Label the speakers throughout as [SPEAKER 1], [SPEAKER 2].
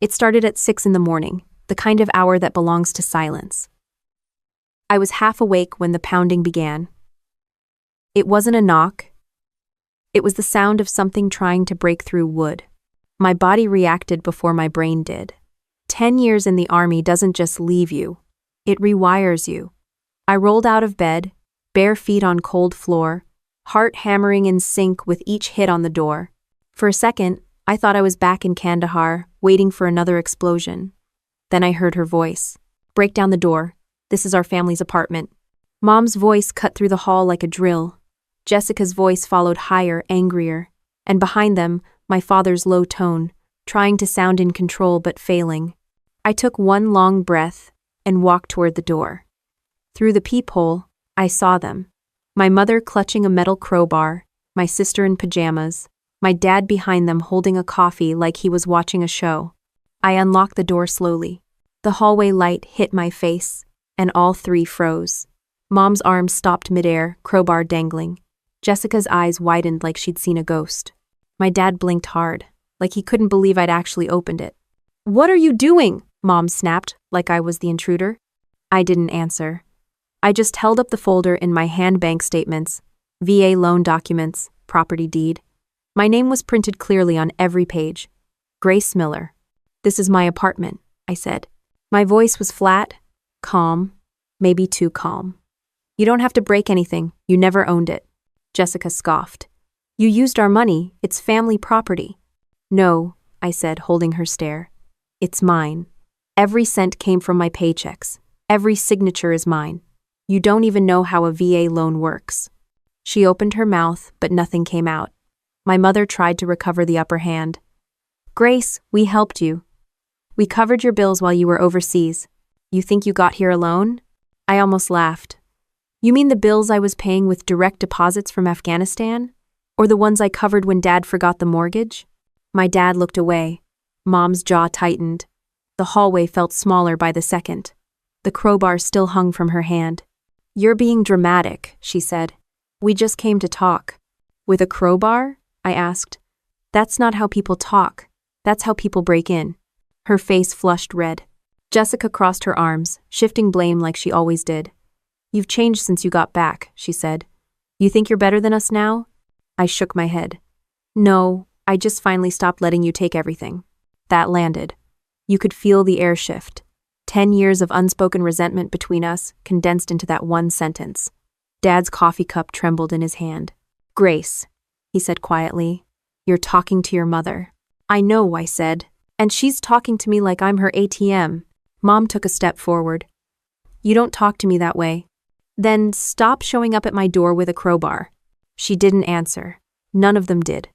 [SPEAKER 1] It started at 6 in the morning, the kind of hour that belongs to silence. I was half awake when the pounding began. It wasn't a knock. It was the sound of something trying to break through wood. My body reacted before my brain did. 10 years in the army doesn't just leave you. It rewires you. I rolled out of bed, bare feet on cold floor, heart hammering in sync with each hit on the door. For a second, I thought I was back in Kandahar, waiting for another explosion. Then I heard her voice. "Break down the door. This is our family's apartment." Mom's voice cut through the hall like a drill. Jessica's voice followed higher, angrier. And behind them, my father's low tone, trying to sound in control but failing. I took one long breath and walked toward the door. Through the peephole, I saw them. My mother clutching a metal crowbar, my sister in pajamas, my dad behind them holding a coffee like he was watching a show. I unlocked the door slowly. The hallway light hit my face, and all three froze. Mom's arms stopped midair, crowbar dangling. Jessica's eyes widened like she'd seen a ghost. My dad blinked hard, like he couldn't believe I'd actually opened it. "What are you doing?" Mom snapped, like I was the intruder. I didn't answer. I just held up the folder in my hand, bank statements, VA loan documents, property deed. My name was printed clearly on every page. Grace Miller. "This is my apartment," I said. My voice was flat, calm, maybe too calm. "You don't have to break anything. You never owned it." Jessica scoffed. "You used our money. It's family property." "No," I said, holding her stare. "It's mine. Every cent came from my paychecks. Every signature is mine. You don't even know how a VA loan works." She opened her mouth, but nothing came out. My mother tried to recover the upper hand. "Grace, we helped you. We covered your bills while you were overseas. You think you got here alone?" I almost laughed. "You mean the bills I was paying with direct deposits from Afghanistan? Or the ones I covered when Dad forgot the mortgage?" My dad looked away. Mom's jaw tightened. The hallway felt smaller by the second. The crowbar still hung from her hand. "You're being dramatic," she said. "We just came to talk." "With a crowbar?" I asked. "That's not how people talk. That's how people break in." Her face flushed red. Jessica crossed her arms, shifting blame like she always did. "You've changed since you got back," she said. "You think you're better than us now?" I shook my head. "No, I just finally stopped letting you take everything." That landed. You could feel the air shift. 10 years of unspoken resentment between us condensed into that one sentence. Dad's coffee cup trembled in his hand. "Grace," he said quietly, "you're talking to your mother." "I know," I said. "And she's talking to me like I'm her ATM." Mom took a step forward. "You don't talk to me that way." "Then stop showing up at my door with a crowbar." She didn't answer. None of them did.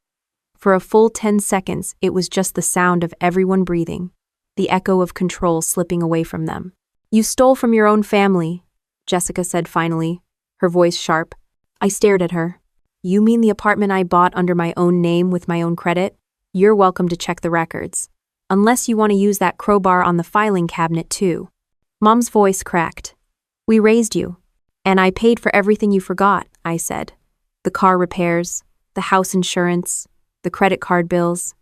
[SPEAKER 1] For a full 10 seconds, it was just the sound of everyone breathing, the echo of control slipping away from them. "You stole from your own family," Jessica said finally, her voice sharp. I stared at her. "You mean the apartment I bought under my own name with my own credit? You're welcome to check the records. Unless you want to use that crowbar on the filing cabinet too." Mom's voice cracked. "We raised you. And I paid for everything you forgot," I said. "The car repairs, the house insurance, the credit card bills.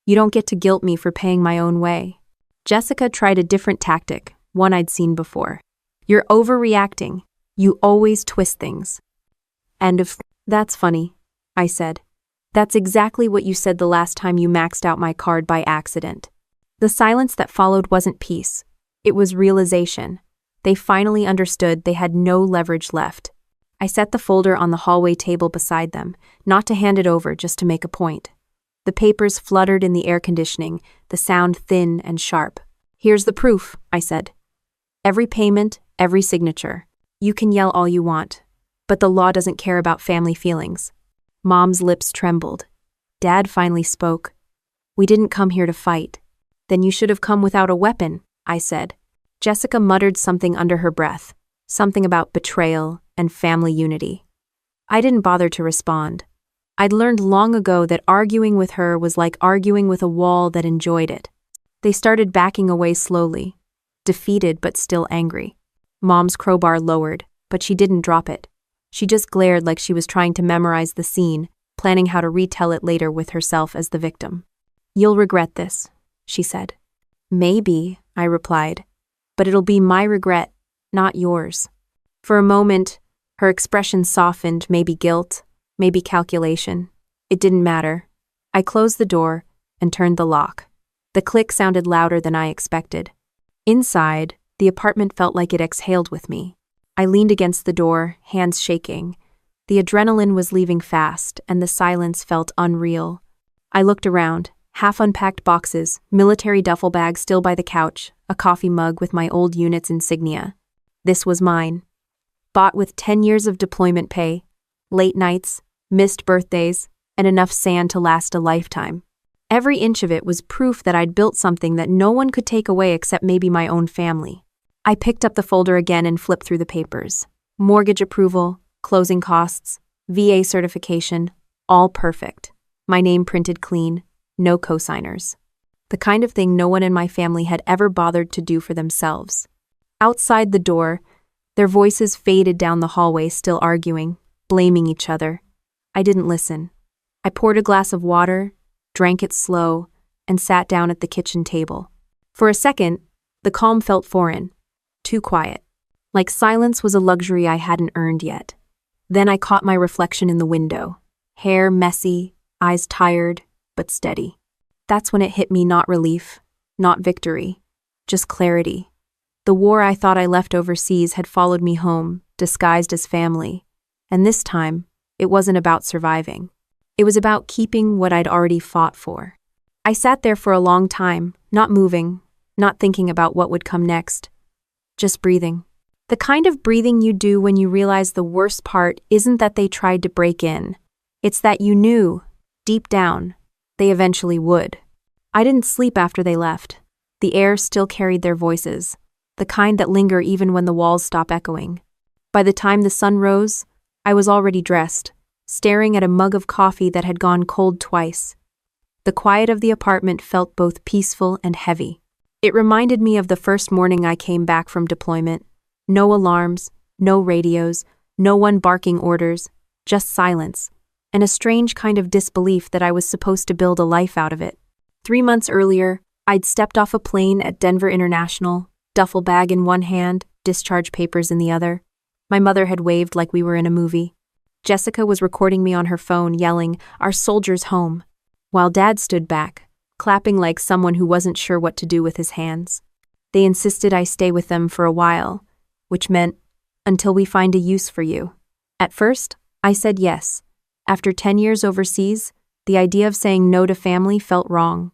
[SPEAKER 1] You don't get to guilt me for paying my own way." Jessica tried a different tactic, one I'd seen before. "You're overreacting. You always twist things." "That's funny," I said. "That's exactly what you said the last time you maxed out my card by accident." The silence that followed wasn't peace. It was realization. They finally understood they had no leverage left. I set the folder on the hallway table beside them, not to hand it over, just to make a point. The papers fluttered in the air conditioning, the sound thin and sharp. "Here's the proof," I said. "Every payment, every signature. You can yell all you want, but the law doesn't care about family feelings." Mom's lips trembled. Dad finally spoke. "We didn't come here to fight." "Then you should have come without a weapon," I said. Jessica muttered something under her breath, something about betrayal and family unity. I didn't bother to respond. I'd learned long ago that arguing with her was like arguing with a wall that enjoyed it. They started backing away slowly, defeated but still angry. Mom's crowbar lowered, but she didn't drop it. She just glared like she was trying to memorize the scene, planning how to retell it later with herself as the victim. "You'll regret this," she said. Maybe, I replied, but it'll be my regret, not yours. For a moment, her expression softened, maybe guilt, maybe calculation. It didn't matter. I closed the door and turned the lock. The click sounded louder than I expected. Inside, the apartment felt like it exhaled with me. I leaned against the door, hands shaking. The adrenaline was leaving fast, and the silence felt unreal. I looked around. Half-unpacked boxes, military duffel bag still by the couch, a coffee mug with my old unit's insignia. This was mine. Bought with 10 years of deployment pay, late nights, missed birthdays, and enough sand to last a lifetime. Every inch of it was proof that I'd built something that no one could take away except maybe my own family. I picked up the folder again and flipped through the papers. Mortgage approval, closing costs, VA certification, all perfect. My name printed clean. No cosigners. The kind of thing no one in my family had ever bothered to do for themselves. Outside the door, their voices faded down the hallway, still arguing, blaming each other. I didn't listen. I poured a glass of water, drank it slow, and sat down at the kitchen table. For a second, the calm felt foreign, too quiet, like silence was a luxury I hadn't earned yet. Then I caught my reflection in the window, hair messy, eyes tired, but steady. That's when it hit me, not relief, not victory, just clarity. The war I thought I left overseas had followed me home, disguised as family, and this time, it wasn't about surviving. It was about keeping what I'd already fought for. I sat there for a long time, not moving, not thinking about what would come next, just breathing. The kind of breathing you do when you realize the worst part isn't that they tried to break in. It's that you knew, deep down, they eventually would. I didn't sleep after they left. The air still carried their voices, the kind that linger even when the walls stop echoing. By the time the sun rose, I was already dressed, staring at a mug of coffee that had gone cold twice. The quiet of the apartment felt both peaceful and heavy. It reminded me of the first morning I came back from deployment. No alarms, no radios, no one barking orders, just silence, and a strange kind of disbelief that I was supposed to build a life out of it. 3 months earlier, I'd stepped off a plane at Denver International, duffel bag in one hand, discharge papers in the other. My mother had waved like we were in a movie. Jessica was recording me on her phone, yelling, "Our soldier's home," while Dad stood back, clapping like someone who wasn't sure what to do with his hands. They insisted I stay with them for a while, which meant, until we find a use for you. At first, I said yes. After 10 years overseas, the idea of saying no to family felt wrong.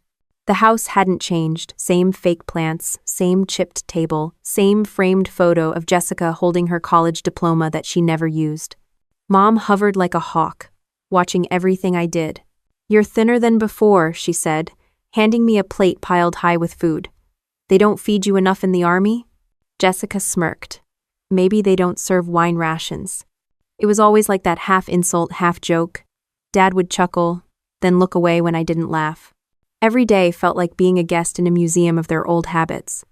[SPEAKER 1] The house hadn't changed, same fake plants, same chipped table, same framed photo of Jessica holding her college diploma that she never used. Mom hovered like a hawk, watching everything I did. "You're thinner than before," she said, handing me a plate piled high with food. "They don't feed you enough in the army?" Jessica smirked. "Maybe they don't serve wine rations." It was always like that, half insult, half joke. Dad would chuckle, then look away when I didn't laugh. Every day felt like being a guest in a museum of their old habits.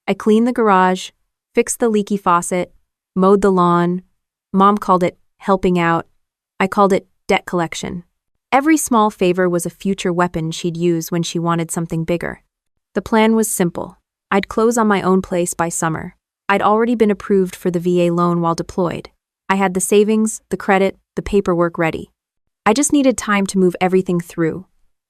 [SPEAKER 1] I cleaned the garage, fixed the leaky faucet, mowed the lawn. Mom called it helping out. I called it debt collection. Every small favor was a future weapon she'd use when she wanted something bigger. The plan was simple. I'd close on my own place by summer. I'd already been approved for the VA loan while deployed. I had the savings, the credit, the paperwork ready. I just needed time to move everything through.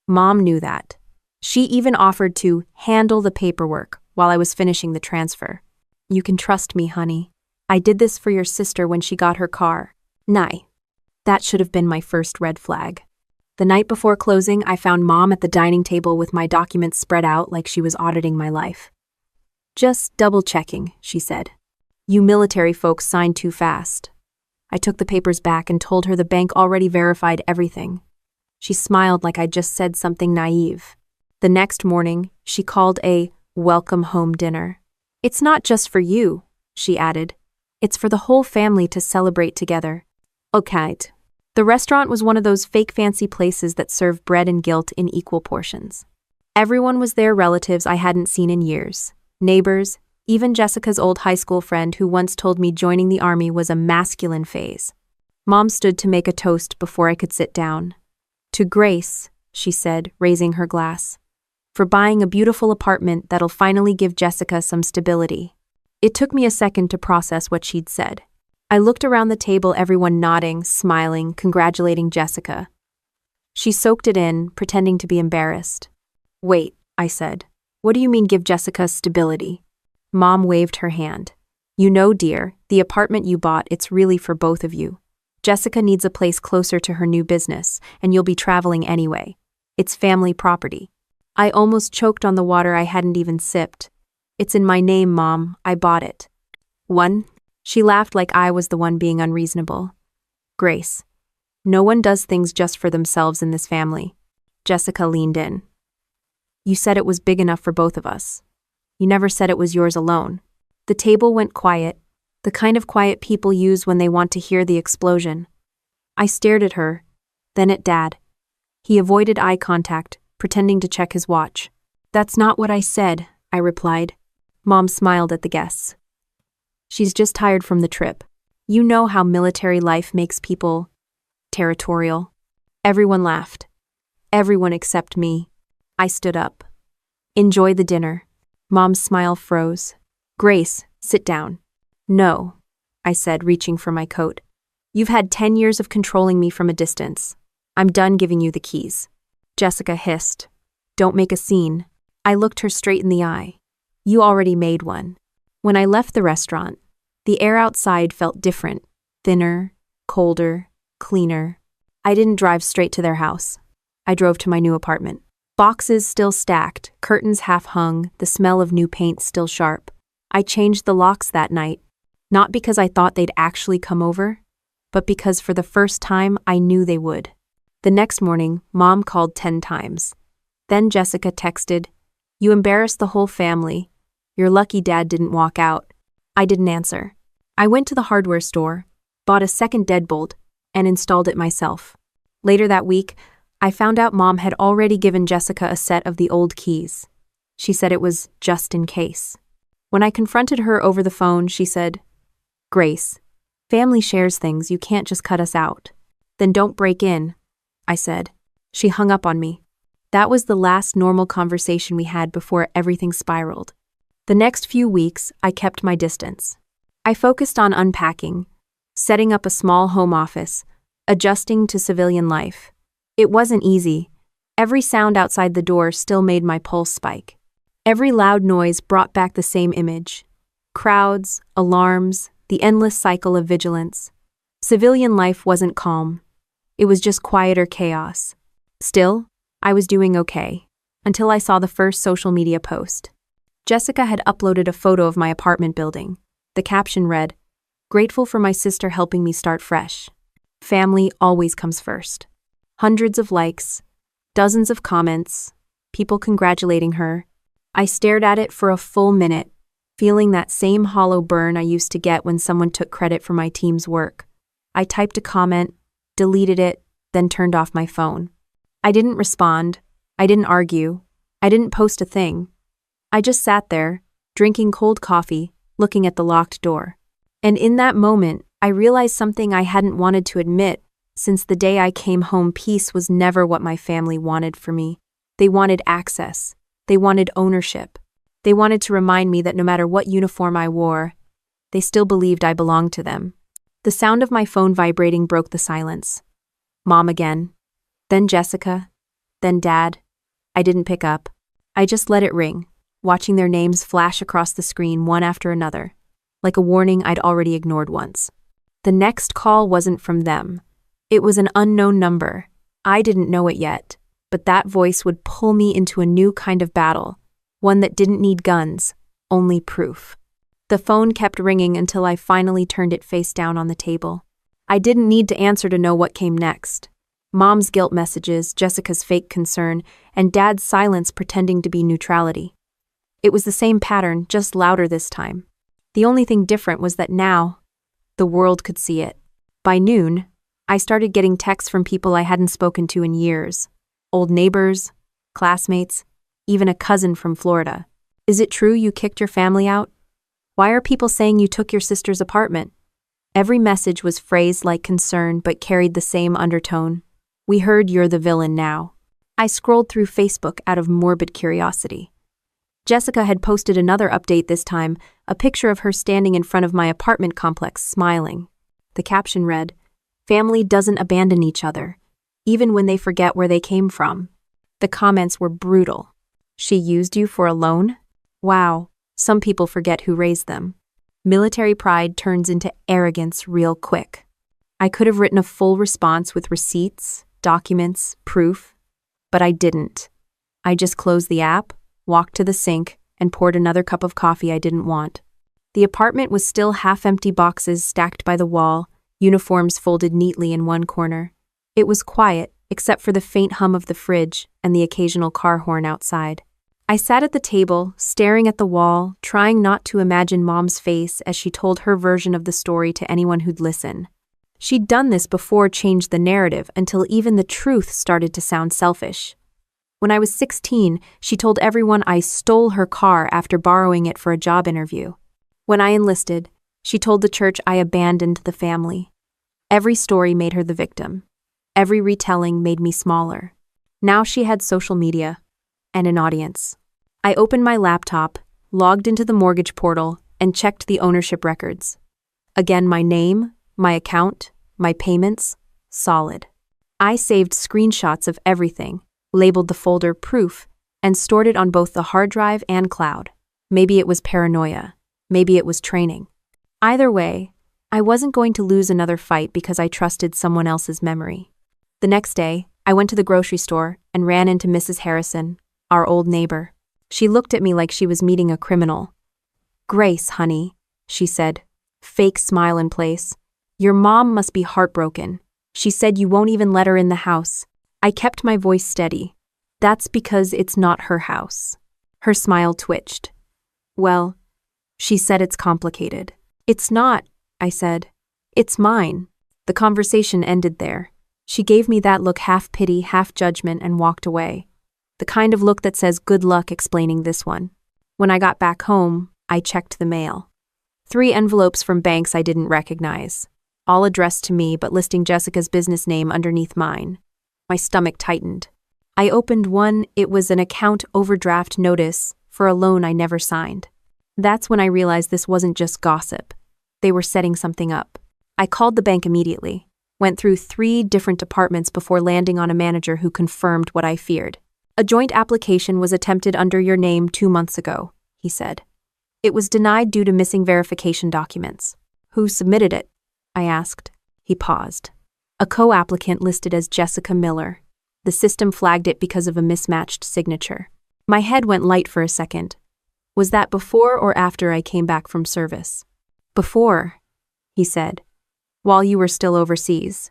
[SPEAKER 1] Mom knew that. She even offered to handle the paperwork while I was finishing the transfer. "You can trust me, honey. I did this for your sister when she got her car." Nay. That should have been my first red flag. The night before closing, I found Mom at the dining table with my documents spread out like she was auditing my life. "Just double-checking," she said. "You military folks signed too fast." I took the papers back and told her the bank already verified everything. She smiled like I'd just said something naive. The next morning, she called a welcome home dinner. "It's not just for you," she added. "It's for the whole family to celebrate together." Okay. The restaurant was one of those fake fancy places that serve bread and guilt in equal portions. Everyone was there, relatives I hadn't seen in years, neighbors, even Jessica's old high school friend who once told me joining the army was a masculine phase. Mom stood to make a toast before I could sit down. "To Grace," she said, raising her glass. for buying a beautiful apartment that'll finally give Jessica some stability. It took me a second to process what she'd said. I looked around the table, everyone nodding, smiling, congratulating Jessica. She soaked it in, pretending to be embarrassed. "Wait," I said. "What do you mean give Jessica stability?" Mom waved her hand. "You know, dear, the apartment you bought, it's really for both of you. Jessica needs a place closer to her new business, and you'll be traveling anyway. It's family property." I almost choked on the water I hadn't even sipped. "It's in my name, Mom. I bought it." "One?" She laughed like I was the one being unreasonable. "Grace, no one does things just for themselves in this family." Jessica leaned in. "You said it was big enough for both of us. You never said it was yours alone." The table went quiet, the kind of quiet people use when they want to hear the explosion. I stared at her, then at Dad. He avoided eye contact, pretending to check his watch. "That's not what I said," I replied. Mom smiled at the guests. "She's just tired from the trip. You know how military life makes people territorial." Everyone laughed. Everyone except me. I stood up. "Enjoy the dinner." Mom's smile froze. "Grace, sit down." "No," I said, reaching for my coat. "You've had 10 years of controlling me from a distance. I'm done giving you the keys." Jessica hissed. "Don't make a scene." I looked her straight in the eye. "You already made one." When I left the restaurant, the air outside felt different, thinner, colder, cleaner. I didn't drive straight to their house. I drove to my new apartment. Boxes still stacked, curtains half hung, the smell of new paint still sharp. I changed the locks that night, not because I thought they'd actually come over, but because for the first time I knew they would. The next morning, Mom called 10 times. Then Jessica texted, "You embarrassed the whole family. You're lucky Dad didn't walk out." I didn't answer. I went to the hardware store, bought a second deadbolt, and installed it myself. Later that week, I found out Mom had already given Jessica a set of the old keys. She said it was just in case. When I confronted her over the phone, she said, "Grace, family shares things, you can't just cut us out." "Then don't break in," I said. She hung up on me. That was the last normal conversation we had before everything spiraled. The next few weeks, I kept my distance. I focused on unpacking, setting up a small home office, adjusting to civilian life. It wasn't easy. Every sound outside the door still made my pulse spike. Every loud noise brought back the same image. Crowds, alarms, the endless cycle of vigilance. Civilian life wasn't calm. It was just quieter chaos. Still, I was doing okay, until I saw the first social media post. Jessica had uploaded a photo of my apartment building. The caption read, "Grateful for my sister helping me start fresh. Family always comes first." Hundreds of likes, dozens of comments, people congratulating her. I stared at it for a full minute, feeling that same hollow burn I used to get when someone took credit for my team's work. I typed a comment, deleted it, then turned off my phone. I didn't respond. I didn't argue. I didn't post a thing. I just sat there, drinking cold coffee, looking at the locked door. And in that moment, I realized something I hadn't wanted to admit. Since the day I came home, peace was never what my family wanted for me. They wanted access. They wanted ownership. They wanted to remind me that no matter what uniform I wore, they still believed I belonged to them. The sound of my phone vibrating broke the silence. Mom again. Then Jessica. Then Dad. I didn't pick up. I just let it ring, watching their names flash across the screen one after another, like a warning I'd already ignored once. The next call wasn't from them. It was an unknown number. I didn't know it yet, but that voice would pull me into a new kind of battle, one that didn't need guns, only proof. The phone kept ringing until I finally turned it face down on the table. I didn't need to answer to know what came next. Mom's guilt messages, Jessica's fake concern, and Dad's silence pretending to be neutrality. It was the same pattern, just louder this time. The only thing different was that now, the world could see it. By noon, I started getting texts from people I hadn't spoken to in years. Old neighbors, classmates, even a cousin from Florida. "Is it true you kicked your family out? Why are people saying you took your sister's apartment?" Every message was phrased like concern but carried the same undertone. "We heard you're the villain now." I scrolled through Facebook out of morbid curiosity. Jessica had posted another update this time, a picture of her standing in front of my apartment complex, smiling. The caption read, "Family doesn't abandon each other, even when they forget where they came from." The comments were brutal. "She used you for a loan? Wow, some people forget who raised them." Military pride turns into arrogance real quick. I could have written a full response with receipts, documents, proof, but I didn't. I just closed the app, walked to the sink, and poured another cup of coffee I didn't want. The apartment was still half-empty boxes stacked by the wall, uniforms folded neatly in one corner. It was quiet, except for the faint hum of the fridge and the occasional car horn outside. I sat at the table, staring at the wall, trying not to imagine Mom's face as she told her version of the story to anyone who'd listen. She'd done this before, changed the narrative until even the truth started to sound selfish. When I was 16, she told everyone I stole her car after borrowing it for a job interview. When I enlisted, she told the church I abandoned the family. Every story made her the victim. Every retelling made me smaller. Now she had social media and an audience. I opened my laptop, logged into the mortgage portal, and checked the ownership records. Again, my name, my account, my payments, solid. I saved screenshots of everything, labeled the folder proof, and stored it on both the hard drive and cloud. Maybe it was paranoia. Maybe it was training. Either way, I wasn't going to lose another fight because I trusted someone else's memory. The next day, I went to the grocery store and ran into Mrs. Harrison, our old neighbor. She looked at me like she was meeting a criminal. "Grace, honey," she said, fake smile in place. "Your mom must be heartbroken. She said you won't even let her in the house." I kept my voice steady. "That's because it's not her house." Her smile twitched. "Well," she said, "it's complicated." "It's not," I said. "It's mine." The conversation ended there. She gave me that look, half pity, half judgment, and walked away. The kind of look that says good luck explaining this one. When I got back home, I checked the mail. 3 envelopes from banks I didn't recognize, all addressed to me but listing Jessica's business name underneath mine. My stomach tightened. I opened one. It was an account overdraft notice for a loan I never signed. That's when I realized this wasn't just gossip. They were setting something up. I called the bank immediately, went through 3 different departments before landing on a manager who confirmed what I feared. "A joint application was attempted under your name 2 months ago," he said. "It was denied due to missing verification documents." "Who submitted it?" I asked. He paused. "A co-applicant listed as Jessica Miller. The system flagged it because of a mismatched signature." My head went light for a second. Was that before or after I came back from service? "Before," he said, "while you were still overseas."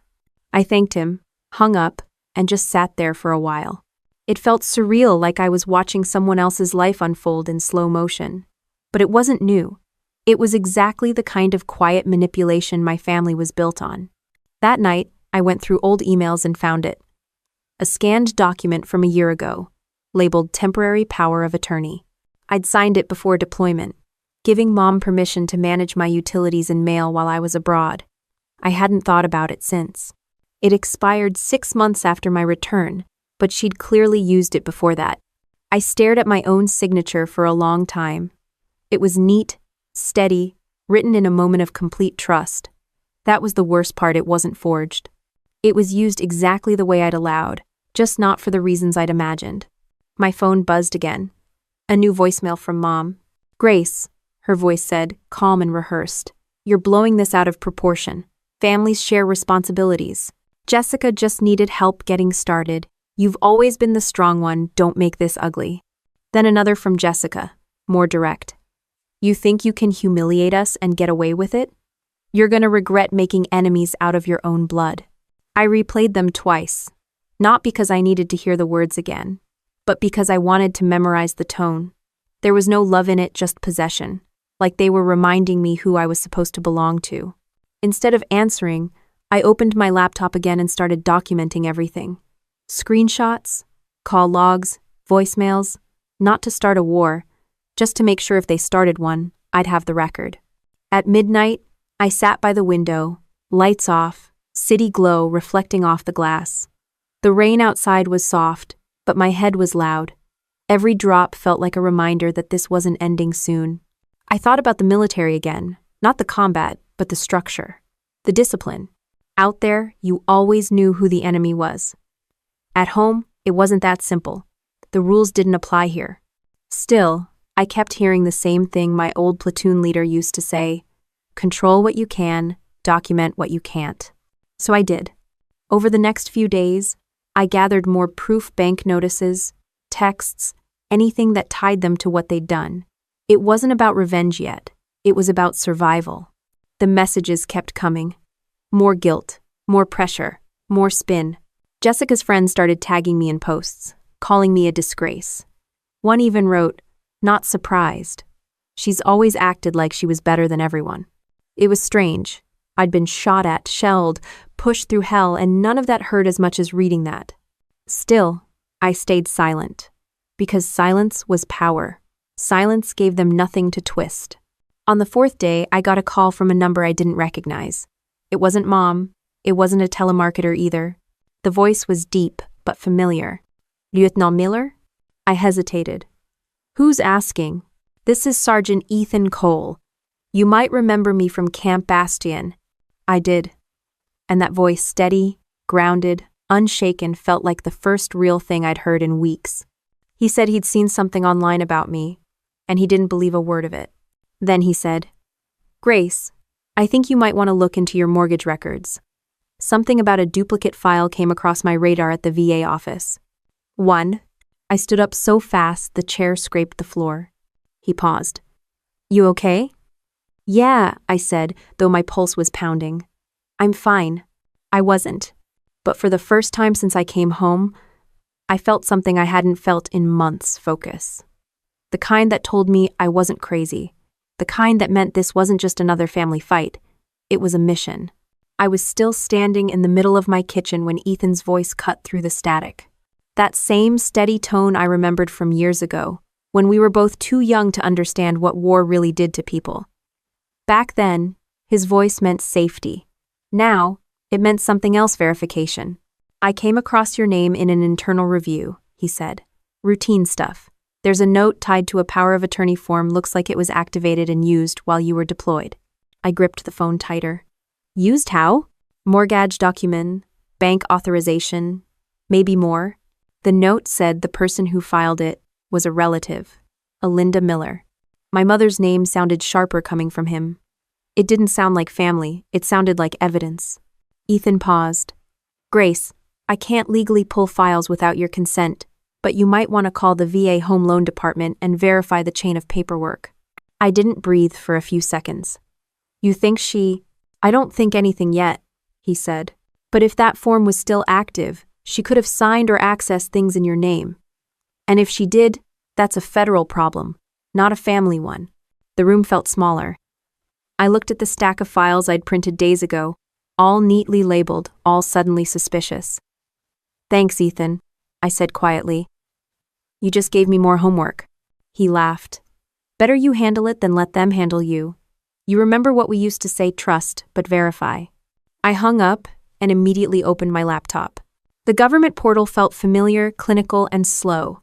[SPEAKER 1] I thanked him, hung up, and just sat there for a while. It felt surreal, like I was watching someone else's life unfold in slow motion. But it wasn't new. It was exactly the kind of quiet manipulation my family was built on. That night, I went through old emails and found it. A scanned document from a year ago, labeled Temporary Power of Attorney. I'd signed it before deployment, giving Mom permission to manage my utilities and mail while I was abroad. I hadn't thought about it since. It expired 6 months after my return, but she'd clearly used it before that. I stared at my own signature for a long time. It was neat, steady, written in a moment of complete trust. That was the worst part. It wasn't forged. It was used exactly the way I'd allowed, just not for the reasons I'd imagined. My phone buzzed again. A new voicemail from Mom. "Grace," her voice said, calm and rehearsed. "You're blowing this out of proportion. Families share responsibilities. Jessica just needed help getting started. You've always been the strong one. Don't make this ugly." Then another from Jessica, more direct. "You think you can humiliate us and get away with it? You're gonna regret making enemies out of your own blood." I replayed them twice, not because I needed to hear the words again, but because I wanted to memorize the tone. There was no love in it, just possession, like they were reminding me who I was supposed to belong to. Instead of answering, I opened my laptop again and started documenting everything. Screenshots, call logs, voicemails, not to start a war, just to make sure if they started one, I'd have the record. At midnight, I sat by the window, lights off, city glow reflecting off the glass. The rain outside was soft, but my head was loud. Every drop felt like a reminder that this wasn't ending soon. I thought about the military again, not the combat, but the structure, the discipline. Out there, you always knew who the enemy was. At home, it wasn't that simple. The rules didn't apply here. Still, I kept hearing the same thing my old platoon leader used to say: control what you can, document what you can't. So I did. Over the next few days, I gathered more proof bank notices, texts, anything that tied them to what they'd done. It wasn't about revenge yet. It was about survival. The messages kept coming. More guilt, more pressure, more spin. Jessica's friends started tagging me in posts, calling me a disgrace. One even wrote, "Not surprised. She's always acted like she was better than everyone." It was strange. I'd been shot at, shelled, pushed through hell, and none of that hurt as much as reading that. Still, I stayed silent. Because silence was power. Silence gave them nothing to twist. On the fourth day, I got a call from a number I didn't recognize. It wasn't Mom. It wasn't a telemarketer either. The voice was deep, but familiar. "Lieutenant Miller?" I hesitated. "Who's asking?" "This is Sergeant Ethan Cole. You might remember me from Camp Bastion." I did. And that voice, steady, grounded, unshaken, felt like the first real thing I'd heard in weeks. He said he'd seen something online about me, and he didn't believe a word of it. Then he said, "Grace, I think you might want to look into your mortgage records. Something about a duplicate file came across my radar at the VA office." "One." I stood up so fast the chair scraped the floor. He paused. "You okay?" "Yeah," I said, though my pulse was pounding. "I'm fine." I wasn't. But for the first time since I came home, I felt something I hadn't felt in months. Focus. The kind that told me I wasn't crazy. The kind that meant this wasn't just another family fight. It was a mission. I was still standing in the middle of my kitchen when Ethan's voice cut through the static. That same steady tone I remembered from years ago, when we were both too young to understand what war really did to people. Back then, his voice meant safety. Now, it meant something else: verification. "I came across your name in an internal review," he said. "Routine stuff. There's a note tied to a power of attorney form, looks like it was activated and used while you were deployed." I gripped the phone tighter. "Used how?" "Mortgage document, bank authorization, maybe more." The note said the person who filed it was a relative, a Linda Miller. My mother's name sounded sharper coming from him. It didn't sound like family, it sounded like evidence. Ethan paused. "Grace, I can't legally pull files without your consent, but you might want to call the VA Home Loan Department and verify the chain of paperwork." I didn't breathe for a few seconds. "You think she—" "I don't think anything yet," he said. "But if that form was still active, she could have signed or accessed things in your name. And if she did, that's a federal problem, not a family one." The room felt smaller. I looked at the stack of files I'd printed days ago, all neatly labeled, all suddenly suspicious. "Thanks, Ethan," I said quietly. "You just gave me more homework." He laughed. "Better you handle it than let them handle you. You remember what we used to say: trust, but verify." I hung up and immediately opened my laptop. The government portal felt familiar, clinical, and slow.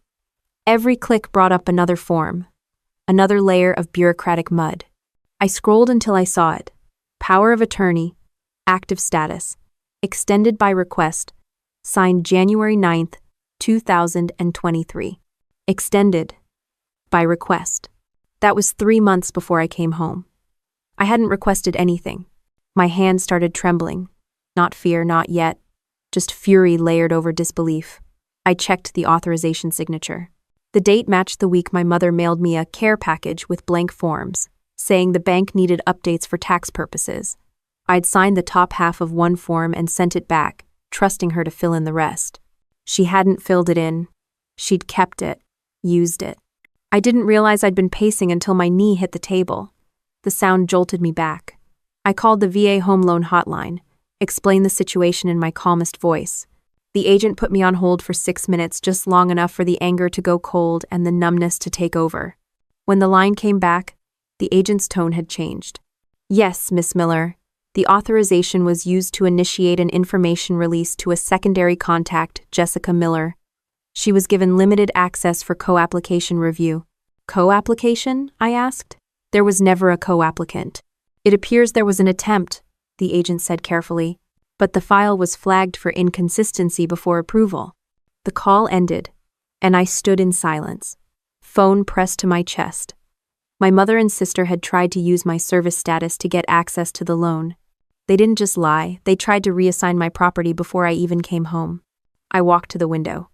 [SPEAKER 1] Every click brought up another form, another layer of bureaucratic mud. I scrolled until I saw it. Power of attorney, active status, extended by request, signed January 9th, 2023. Extended by request. That was 3 months before I came home. I hadn't requested anything. My hand started trembling. Not fear, not yet. Just fury layered over disbelief. I checked the authorization signature. The date matched the week my mother mailed me a care package with blank forms, saying the bank needed updates for tax purposes. I'd signed the top half of one form and sent it back, trusting her to fill in the rest. She hadn't filled it in. She'd kept it, used it. I didn't realize I'd been pacing until my knee hit the table. The sound jolted me back. I called the VA Home Loan hotline, explained the situation in my calmest voice. The agent put me on hold for 6 minutes, just long enough for the anger to go cold and the numbness to take over. When the line came back, the agent's tone had changed. "Yes, Miss Miller. The authorization was used to initiate an information release to a secondary contact, Jessica Miller. She was given limited access for co-application review. Co-application? I asked. There was never a co-applicant. It appears there was an attempt, the agent said carefully, but the file was flagged for inconsistency before approval. The call ended, and I stood in silence, phone pressed to my chest. My mother and sister had tried to use my service status to get access to the loan. They didn't just lie, they tried to reassign my property before I even came home. I walked to the window.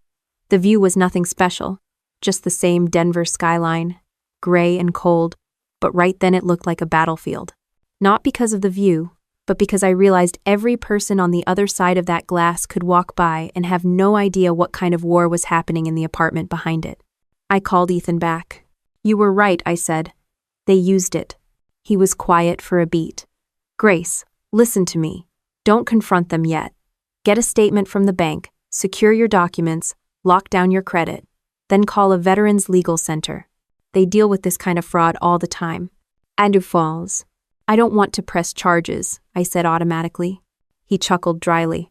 [SPEAKER 1] The view was nothing special, just the same Denver skyline, gray and cold, but right then it looked like a battlefield. Not because of the view, but because I realized every person on the other side of that glass could walk by and have no idea what kind of war was happening in the apartment behind it. I called Ethan back. "You were right," I said. "They used it." He was quiet for a beat. "Grace, listen to me. Don't confront them yet. Get a statement from the bank, secure your documents, lock down your credit, then call a Veterans Legal Center. They deal with this kind of fraud all the time." Andrew Falls. "I don't want to press charges," I said automatically. He chuckled dryly.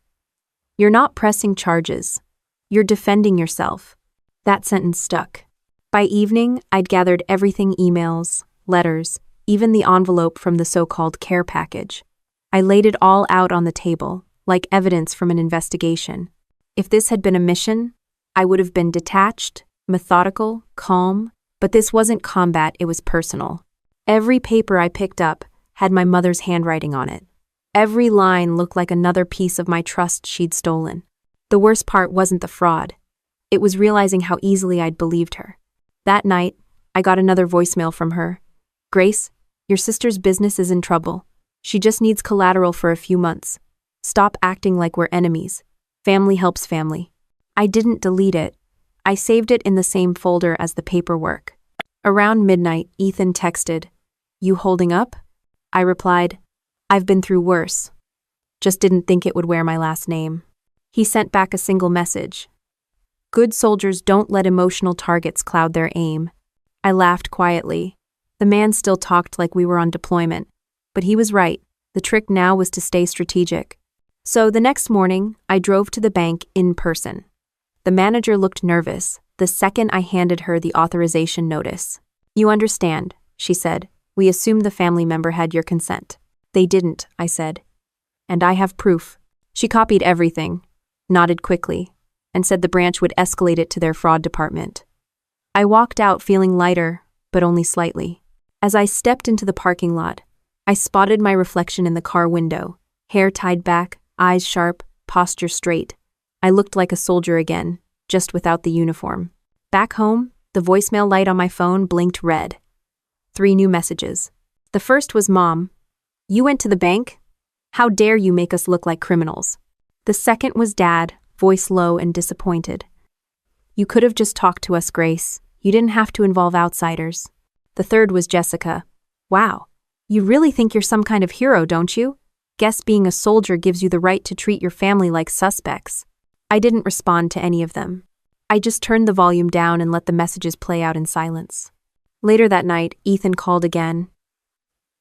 [SPEAKER 1] "You're not pressing charges. You're defending yourself." That sentence stuck. By evening, I'd gathered everything: emails, letters, even the envelope from the so-called care package. I laid it all out on the table, like evidence from an investigation. If this had been a mission, I would have been detached, methodical, calm, but this wasn't combat, it was personal. Every paper I picked up had my mother's handwriting on it. Every line looked like another piece of my trust she'd stolen. The worst part wasn't the fraud. It was realizing how easily I'd believed her. That night, I got another voicemail from her. "Grace, your sister's business is in trouble. She just needs collateral for a few months. Stop acting like we're enemies. Family helps family." I didn't delete it. I saved it in the same folder as the paperwork. Around midnight, Ethan texted, "You holding up?" I replied, "I've been through worse. Just didn't think it would wear my last name." He sent back a single message. "Good soldiers don't let emotional targets cloud their aim." I laughed quietly. The man still talked like we were on deployment, but he was right. The trick now was to stay strategic. So the next morning, I drove to the bank in person. The manager looked nervous the second I handed her the authorization notice. "You understand," she said. "We assumed the family member had your consent." "They didn't," I said. "And I have proof." She copied everything, nodded quickly, and said the branch would escalate it to their fraud department. I walked out feeling lighter, but only slightly. As I stepped into the parking lot, I spotted my reflection in the car window, hair tied back, eyes sharp, posture straight. I looked like a soldier again, just without the uniform. Back home, the voicemail light on my phone blinked red. 3 new messages. The first was Mom. "You went to the bank? How dare you make us look like criminals?" The second was Dad, voice low and disappointed. "You could have just talked to us, Grace. You didn't have to involve outsiders." The third was Jessica. "Wow, you really think you're some kind of hero, don't you? Guess being a soldier gives you the right to treat your family like suspects." I didn't respond to any of them. I just turned the volume down and let the messages play out in silence. Later that night, Ethan called again.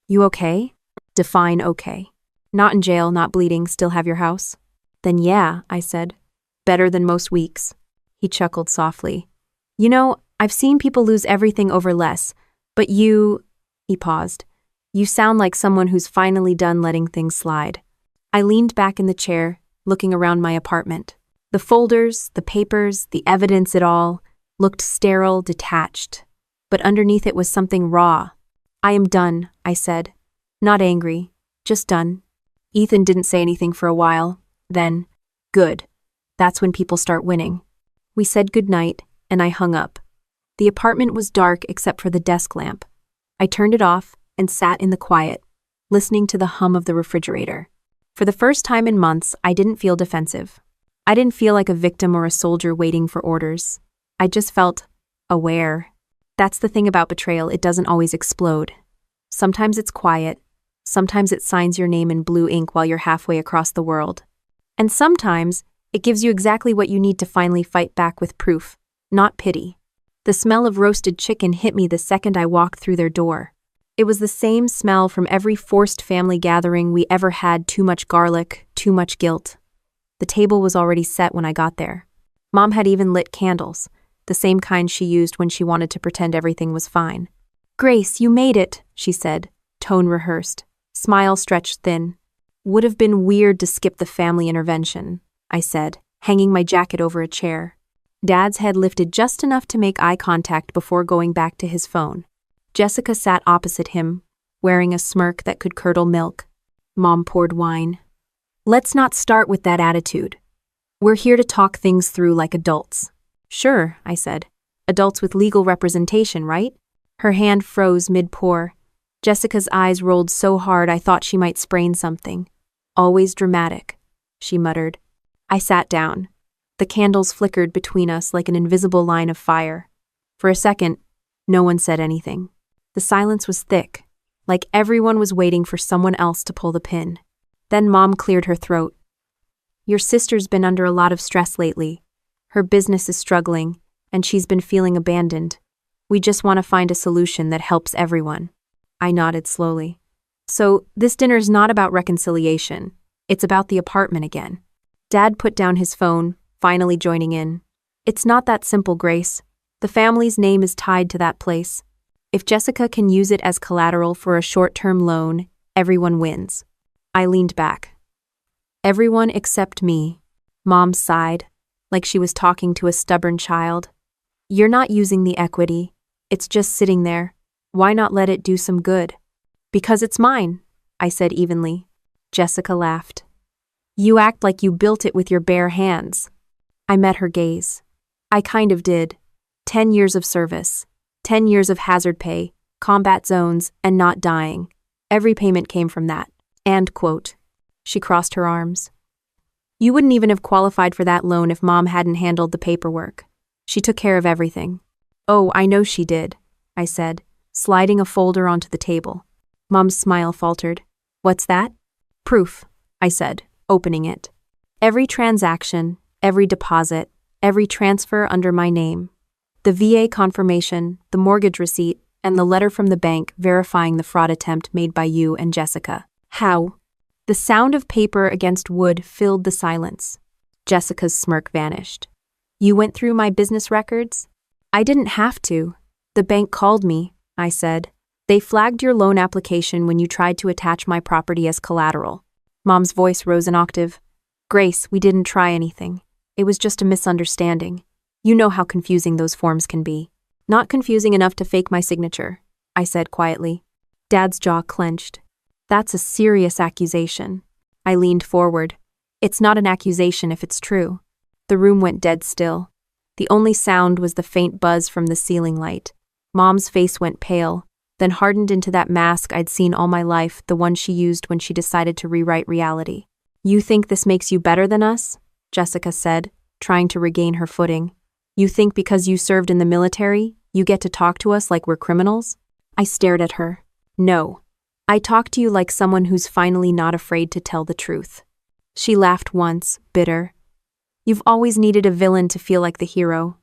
[SPEAKER 1] "You okay?" Define okay. "Not in jail, not bleeding, still have your house?" "Then yeah," I said. "Better than most weeks." He chuckled softly. "You know, I've seen people lose everything over less, but you—" He paused. "You sound like someone who's finally done letting things slide." I leaned back in the chair, looking around my apartment. The folders, the papers, the evidence, it all looked sterile, detached. But underneath it was something raw. "I am done," I said. Not angry, just done. Ethan didn't say anything for a while. Then, "Good. That's when people start winning." We said goodnight, and I hung up. The apartment was dark except for the desk lamp. I turned it off and sat in the quiet, listening to the hum of the refrigerator. For the first time in months, I didn't feel defensive. I didn't feel like a victim or a soldier waiting for orders. I just felt aware. That's the thing about betrayal, it doesn't always explode. Sometimes it's quiet. Sometimes it signs your name in blue ink while you're halfway across the world. And sometimes it gives you exactly what you need to finally fight back with proof, not pity. The smell of roasted chicken hit me the second I walked through their door. It was the same smell from every forced family gathering we ever had: too much garlic, too much guilt. The table was already set when I got there. Mom had even lit candles, the same kind she used when she wanted to pretend everything was fine. "Grace, you made it," she said, tone rehearsed, smile stretched thin. "Would have been weird to skip the family intervention," I said, hanging my jacket over a chair. Dad's head lifted just enough to make eye contact before going back to his phone. Jessica sat opposite him, wearing a smirk that could curdle milk. Mom poured wine. "Let's not start with that attitude. We're here to talk things through like adults." "Sure," I said. "Adults with legal representation, right?" Her hand froze mid-pour. Jessica's eyes rolled so hard I thought she might sprain something. "Always dramatic," she muttered. I sat down. The candles flickered between us like an invisible line of fire. For a second, no one said anything. The silence was thick, like everyone was waiting for someone else to pull the pin. Then Mom cleared her throat. "Your sister's been under a lot of stress lately. Her business is struggling, and she's been feeling abandoned. We just want to find a solution that helps everyone." I nodded slowly. "So, this dinner's not about reconciliation. It's about the apartment again." Dad put down his phone, finally joining in. "It's not that simple, Grace. The family's name is tied to that place. If Jessica can use it as collateral for a short-term loan, everyone wins." I leaned back. "Everyone except me." Mom sighed, like she was talking to a stubborn child. "You're not using the equity. It's just sitting there. Why not let it do some good?" "Because it's mine," I said evenly. Jessica laughed. "You act like you built it with your bare hands." I met her gaze. "I kind of did. 10 years of service. 10 years of hazard pay, combat zones, and not dying. Every payment came from that. And quote." She crossed her arms. "You wouldn't even have qualified for that loan if Mom hadn't handled the paperwork. She took care of everything." "Oh, I know she did," I said, sliding a folder onto the table. Mom's smile faltered. "What's that?" "Proof," I said, opening it. "Every transaction, every deposit, every transfer under my name. The VA confirmation, the mortgage receipt, and the letter from the bank verifying the fraud attempt made by you and Jessica." "How?" The sound of paper against wood filled the silence. Jessica's smirk vanished. "You went through my business records?" "I didn't have to. The bank called me," I said. "They flagged your loan application when you tried to attach my property as collateral." Mom's voice rose an octave. "Grace, we didn't try anything. It was just a misunderstanding. You know how confusing those forms can be." "Not confusing enough to fake my signature," I said quietly. Dad's jaw clenched. "That's a serious accusation." I leaned forward. "It's not an accusation if it's true." The room went dead still. The only sound was the faint buzz from the ceiling light. Mom's face went pale, then hardened into that mask I'd seen all my life, the one she used when she decided to rewrite reality. "You think this makes you better than us?" Jessica said, trying to regain her footing. "You think because you served in the military, you get to talk to us like we're criminals?" I stared at her. "No. I talk to you like someone who's finally not afraid to tell the truth." She laughed once, bitter. "You've always needed a villain to feel like the hero."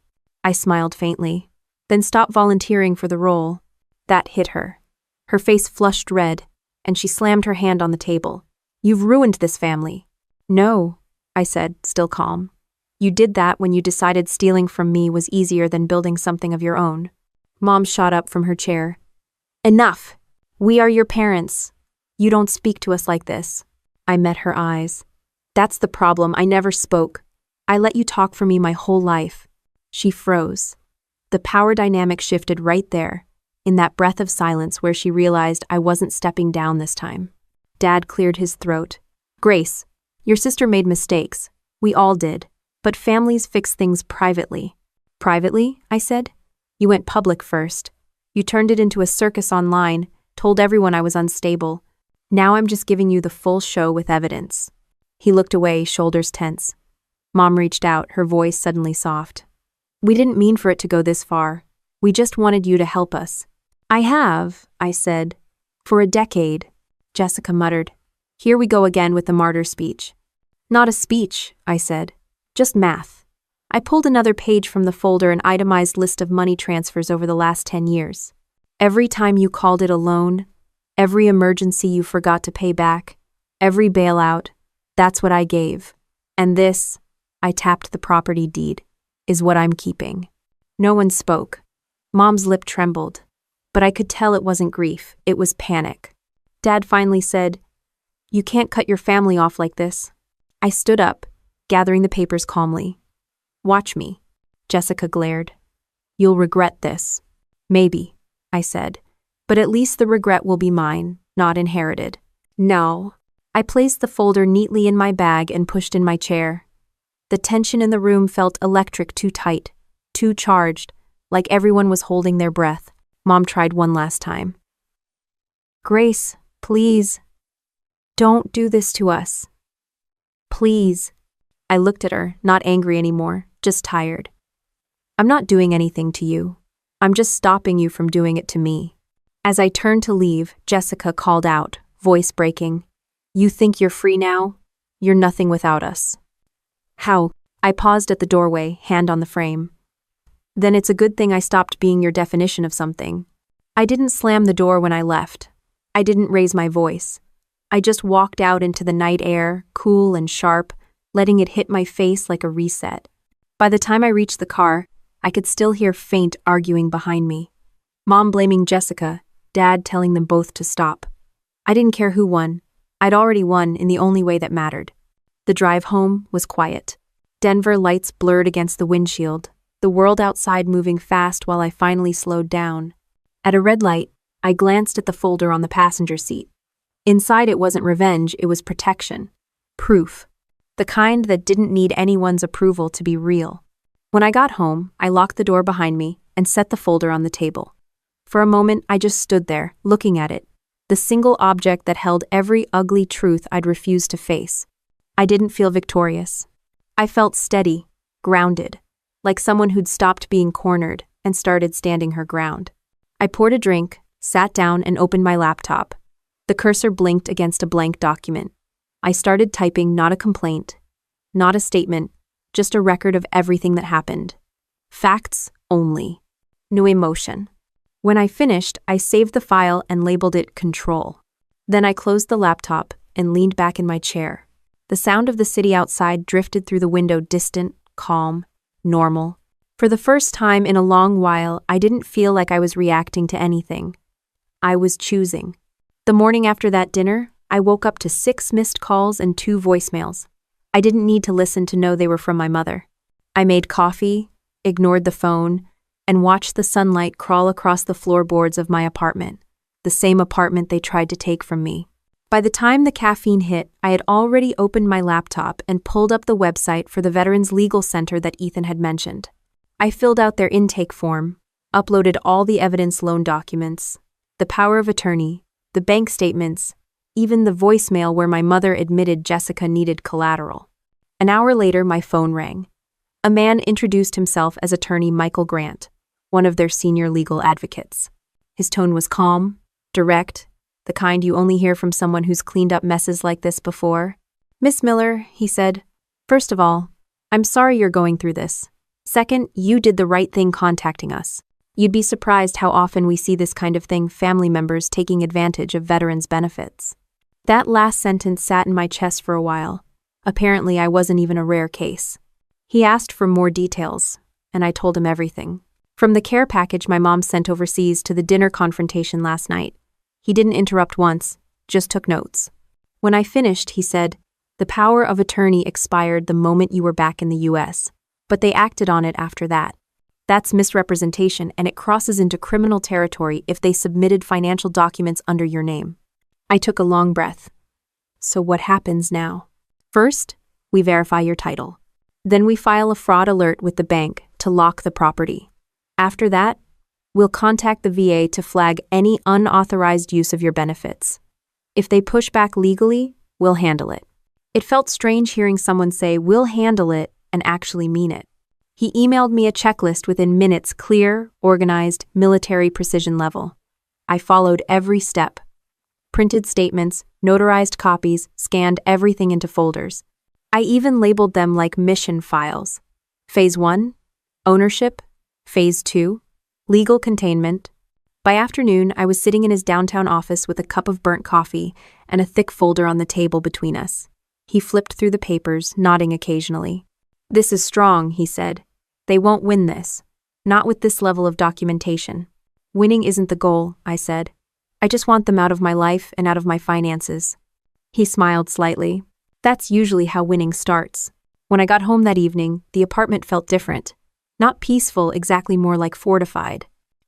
[SPEAKER 1] I smiled faintly. "Then stop volunteering for the role." That hit her. Her face flushed red, and she slammed her hand on the table. "You've ruined this family." "No," I said, still calm. "You did that when you decided stealing from me was easier than building something of your own." Mom shot up from her chair. "Enough! We are your parents. You don't speak to us like this." I met her eyes. "That's the problem, I never spoke. I let you talk for me my whole life." She froze. The power dynamic shifted right there, in that breath of silence where she realized I wasn't stepping down this time. Dad cleared his throat. "Grace, your sister made mistakes. We all did. But families fix things privately." "Privately?" I said. "You went public first. You turned it into a circus online, told everyone I was unstable. Now I'm just giving you the full show with evidence." He looked away, shoulders tense. Mom reached out, her voice suddenly soft. "We didn't mean for it to go this far. We just wanted you to help us." "I have," I said. "For a decade," Jessica muttered. "Here we go again with the martyr speech." "Not a speech," I said. "Just math." I pulled another page from the folder, an itemized list of money transfers over the last 10 years. Every time you called it a loan, every emergency you forgot to pay back, every bailout, that's what I gave. And this, I tapped the property deed. is what I'm keeping." No one spoke. Mom's lip trembled, but I could tell it wasn't grief, it was panic. Dad finally said, "You can't cut your family off like this." I stood up, gathering the papers calmly. "Watch me," Jessica glared. "You'll regret this." "Maybe," I said, "but at least the regret will be mine, not inherited." "No." I placed the folder neatly in my bag and pushed in my chair. The tension in the room felt electric, too tight, too charged, like everyone was holding their breath. Mom tried one last time. "Grace, please. Don't do this to us. Please." I looked at her, not angry anymore, just tired. "I'm not doing anything to you. I'm just stopping you from doing it to me." As I turned to leave, Jessica called out, voice breaking, "You think you're free now? You're nothing without us." "How?" I paused at the doorway, hand on the frame. "Then it's a good thing I stopped being your definition of something." I didn't slam the door when I left. I didn't raise my voice. I just walked out into the night air, cool and sharp, letting it hit my face like a reset. By the time I reached the car, I could still hear faint arguing behind me. Mom blaming Jessica, Dad telling them both to stop. I didn't care who won. I'd already won in the only way that mattered. The drive home was quiet. Denver lights blurred against the windshield, the world outside moving fast while I finally slowed down. At a red light, I glanced at the folder on the passenger seat. Inside it wasn't revenge, it was protection. Proof. The kind that didn't need anyone's approval to be real. When I got home, I locked the door behind me and set the folder on the table. For a moment, I just stood there, looking at it, the single object that held every ugly truth I'd refused to face. I didn't feel victorious. I felt steady, grounded, like someone who'd stopped being cornered and started standing her ground. I poured a drink, sat down, and opened my laptop. The cursor blinked against a blank document. I started typing not a complaint, not a statement, just a record of everything that happened. Facts only. No emotion. When I finished, I saved the file and labeled it Control. Then I closed the laptop and leaned back in my chair. The sound of the city outside drifted through the window, distant, calm, normal. For the first time in a long while, I didn't feel like I was reacting to anything. I was choosing. The morning after that dinner, I woke up to 6 missed calls and 2 voicemails. I didn't need to listen to know they were from my mother. I made coffee, ignored the phone, and watched the sunlight crawl across the floorboards of my apartment, the same apartment they tried to take from me. By the time the caffeine hit, I had already opened my laptop and pulled up the website for the Veterans Legal Center that Ethan had mentioned. I filled out their intake form, uploaded all the evidence, loan documents, the power of attorney, the bank statements, even the voicemail where my mother admitted Jessica needed collateral. An hour later, my phone rang. A man introduced himself as attorney Michael Grant, one of their senior legal advocates. His tone was calm, direct, the kind you only hear from someone who's cleaned up messes like this before. "Miss Miller," he said, "first of all, I'm sorry you're going through this. Second, you did the right thing contacting us. You'd be surprised how often we see this kind of thing, family members taking advantage of veterans' benefits." That last sentence sat in my chest for a while. Apparently, I wasn't even a rare case. He asked for more details, and I told him everything. From the care package my mom sent overseas to the dinner confrontation last night. He didn't interrupt once, just took notes. When I finished, he said, "The power of attorney expired the moment you were back in the US, but they acted on it after that. That's misrepresentation, and it crosses into criminal territory if they submitted financial documents under your name." I took a long breath. "So what happens now?" "First, we verify your title. Then we file a fraud alert with the bank to lock the property. After that, we'll contact the VA to flag any unauthorized use of your benefits. If they push back legally, we'll handle it." It felt strange hearing someone say, "We'll handle it," and actually mean it. He emailed me a checklist within minutes, clear, organized, military precision level. I followed every step. Printed statements, notarized copies, scanned everything into folders. I even labeled them like mission files. Phase 1, ownership. Phase 2, legal containment. By afternoon, I was sitting in his downtown office with a cup of burnt coffee and a thick folder on the table between us. He flipped through the papers, nodding occasionally. "This is strong," he said. They won't win this. Not with this level of documentation. Winning isn't the goal, I said. I just want them out of my life and out of my finances. He smiled slightly. That's usually how winning starts. When I got home that evening, the apartment felt different. Not peaceful, exactly, more like fortified.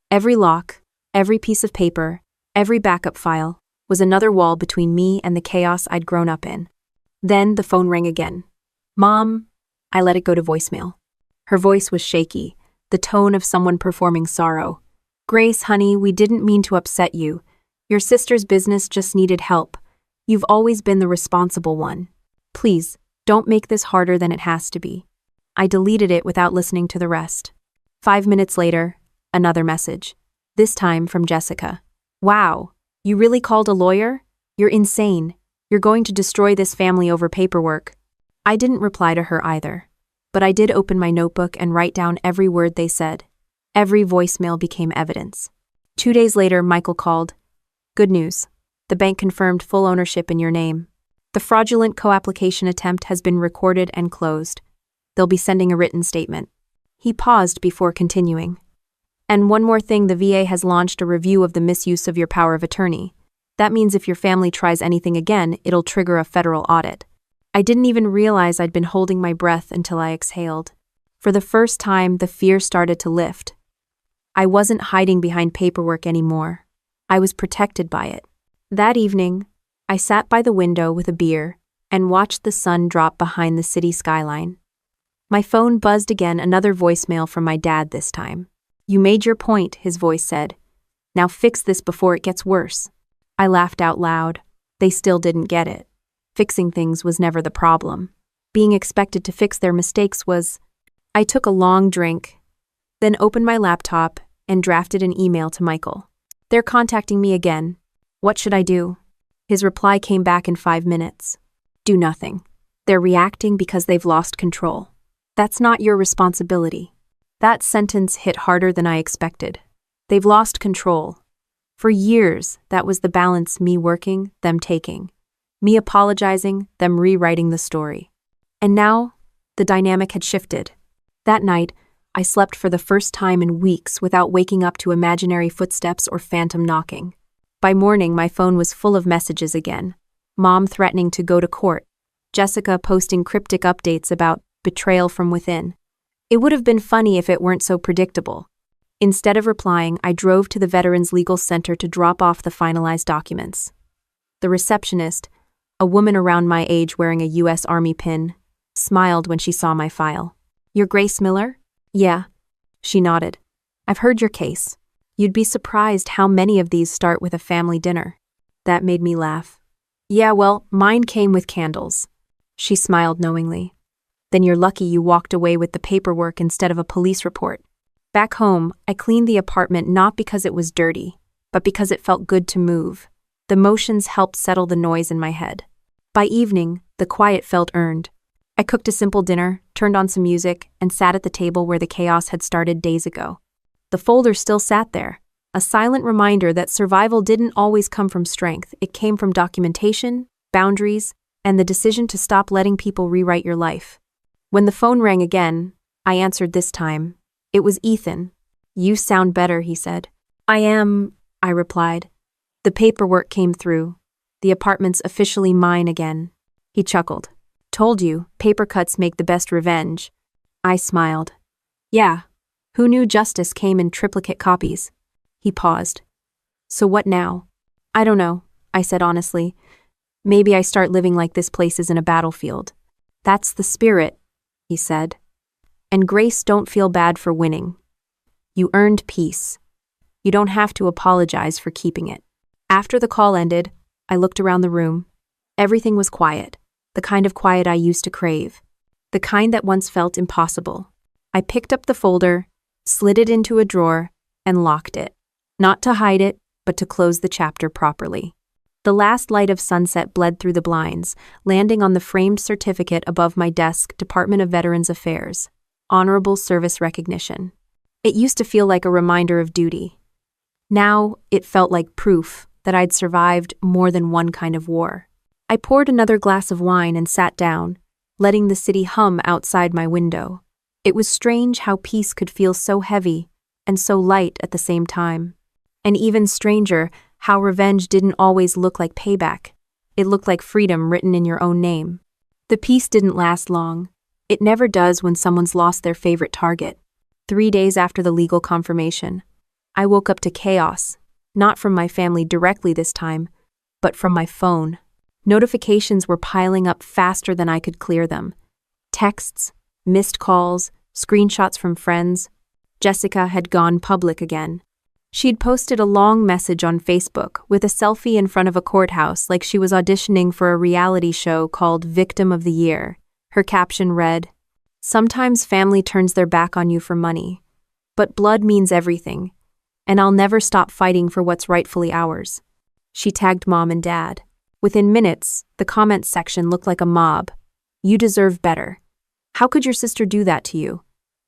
[SPEAKER 1] Every lock, every piece of paper, every backup file was another wall between me and the chaos I'd grown up in. Then the phone rang again. Mom, I let it go to voicemail. Her voice was shaky, the tone of someone performing sorrow. Grace, honey, we didn't mean to upset you. Your sister's business just needed help. You've always been the responsible one. Please, don't make this harder than it has to be. I deleted it without listening to the rest. 5 minutes later, another message. This time from Jessica. Wow, you really called a lawyer? You're insane. You're going to destroy this family over paperwork. I didn't reply to her either, but I did open my notebook and write down every word they said. Every voicemail became evidence. 2 days later, Michael called. Good news. The bank confirmed full ownership in your name. The fraudulent co-application attempt has been recorded and closed. They'll be sending a written statement. He paused before continuing. And one more thing, the VA has launched a review of the misuse of your power of attorney. That means if your family tries anything again, it'll trigger a federal audit. I didn't even realize I'd been holding my breath until I exhaled. For the first time, the fear started to lift. I wasn't hiding behind paperwork anymore. I was protected by it. That evening, I sat by the window with a beer and watched the sun drop behind the city skyline. My phone buzzed again, another voicemail from my dad this time. You made your point, his voice said. Now fix this before it gets worse. I laughed out loud. They still didn't get it. Fixing things was never the problem. Being expected to fix their mistakes was. I took a long drink, then opened my laptop and drafted an email to Michael. They're contacting me again. What should I do? His reply came back in 5 minutes. Do nothing. They're reacting because they've lost control. That's not your responsibility. That sentence hit harder than I expected. They've lost control. For years, that was the balance, me working, them taking. Me apologizing, them rewriting the story. And now, the dynamic had shifted. That night, I slept for the first time in weeks without waking up to imaginary footsteps or phantom knocking. By morning, my phone was full of messages again. Mom threatening to go to court. Jessica posting cryptic updates about betrayal from within. It would have been funny if it weren't so predictable. Instead of replying, I drove to the Veterans Legal Center to drop off the finalized documents. The receptionist, a woman around my age wearing a U.S. Army pin, smiled when she saw my file. You're Grace Miller? Yeah. She nodded. I've heard your case. You'd be surprised how many of these start with a family dinner. That made me laugh. Yeah, well, mine came with candles. She smiled knowingly. Then you're lucky you walked away with the paperwork instead of a police report. Back home, I cleaned the apartment not because it was dirty, but because it felt good to move. The motions helped settle the noise in my head. By evening, the quiet felt earned. I cooked a simple dinner, turned on some music, and sat at the table where the chaos had started days ago. The folder still sat there, a silent reminder that survival didn't always come from strength. It came from documentation, boundaries, and the decision to stop letting people rewrite your life. When the phone rang again, I answered this time. It was Ethan. You sound better, he said. I am, I replied. The paperwork came through. The apartment's officially mine again. He chuckled. Told you, paper cuts make the best revenge. I smiled. Yeah. Who knew justice came in triplicate copies? He paused. So what now? I don't know, I said honestly. Maybe I start living like this place isn't a battlefield. That's the spirit, he said. And Grace, don't feel bad for winning. You earned peace. You don't have to apologize for keeping it. After the call ended, I looked around the room. Everything was quiet, the kind of quiet I used to crave, the kind that once felt impossible. I picked up the folder, slid it into a drawer, and locked it. Not to hide it, but to close the chapter properly. The last light of sunset bled through the blinds, landing on the framed certificate above my desk, Department of Veterans Affairs. Honorable Service Recognition. It used to feel like a reminder of duty. Now, it felt like proof that I'd survived more than one kind of war. I poured another glass of wine and sat down, letting the city hum outside my window. It was strange how peace could feel so heavy and so light at the same time. And even stranger, how revenge didn't always look like payback. It looked like freedom written in your own name. The peace didn't last long. It never does when someone's lost their favorite target. 3 days after the legal confirmation, I woke up to chaos, not from my family directly this time, but from my phone. Notifications were piling up faster than I could clear them. Texts, missed calls, screenshots from friends. Jessica had gone public again. She'd posted a long message on Facebook with a selfie in front of a courthouse like she was auditioning for a reality show called Victim of the Year. Her caption read, "Sometimes family turns their back on you for money, but blood means everything, and I'll never stop fighting for what's rightfully ours." She tagged Mom and Dad. Within minutes, the comments section looked like a mob. "You deserve better. How could your sister do that to you?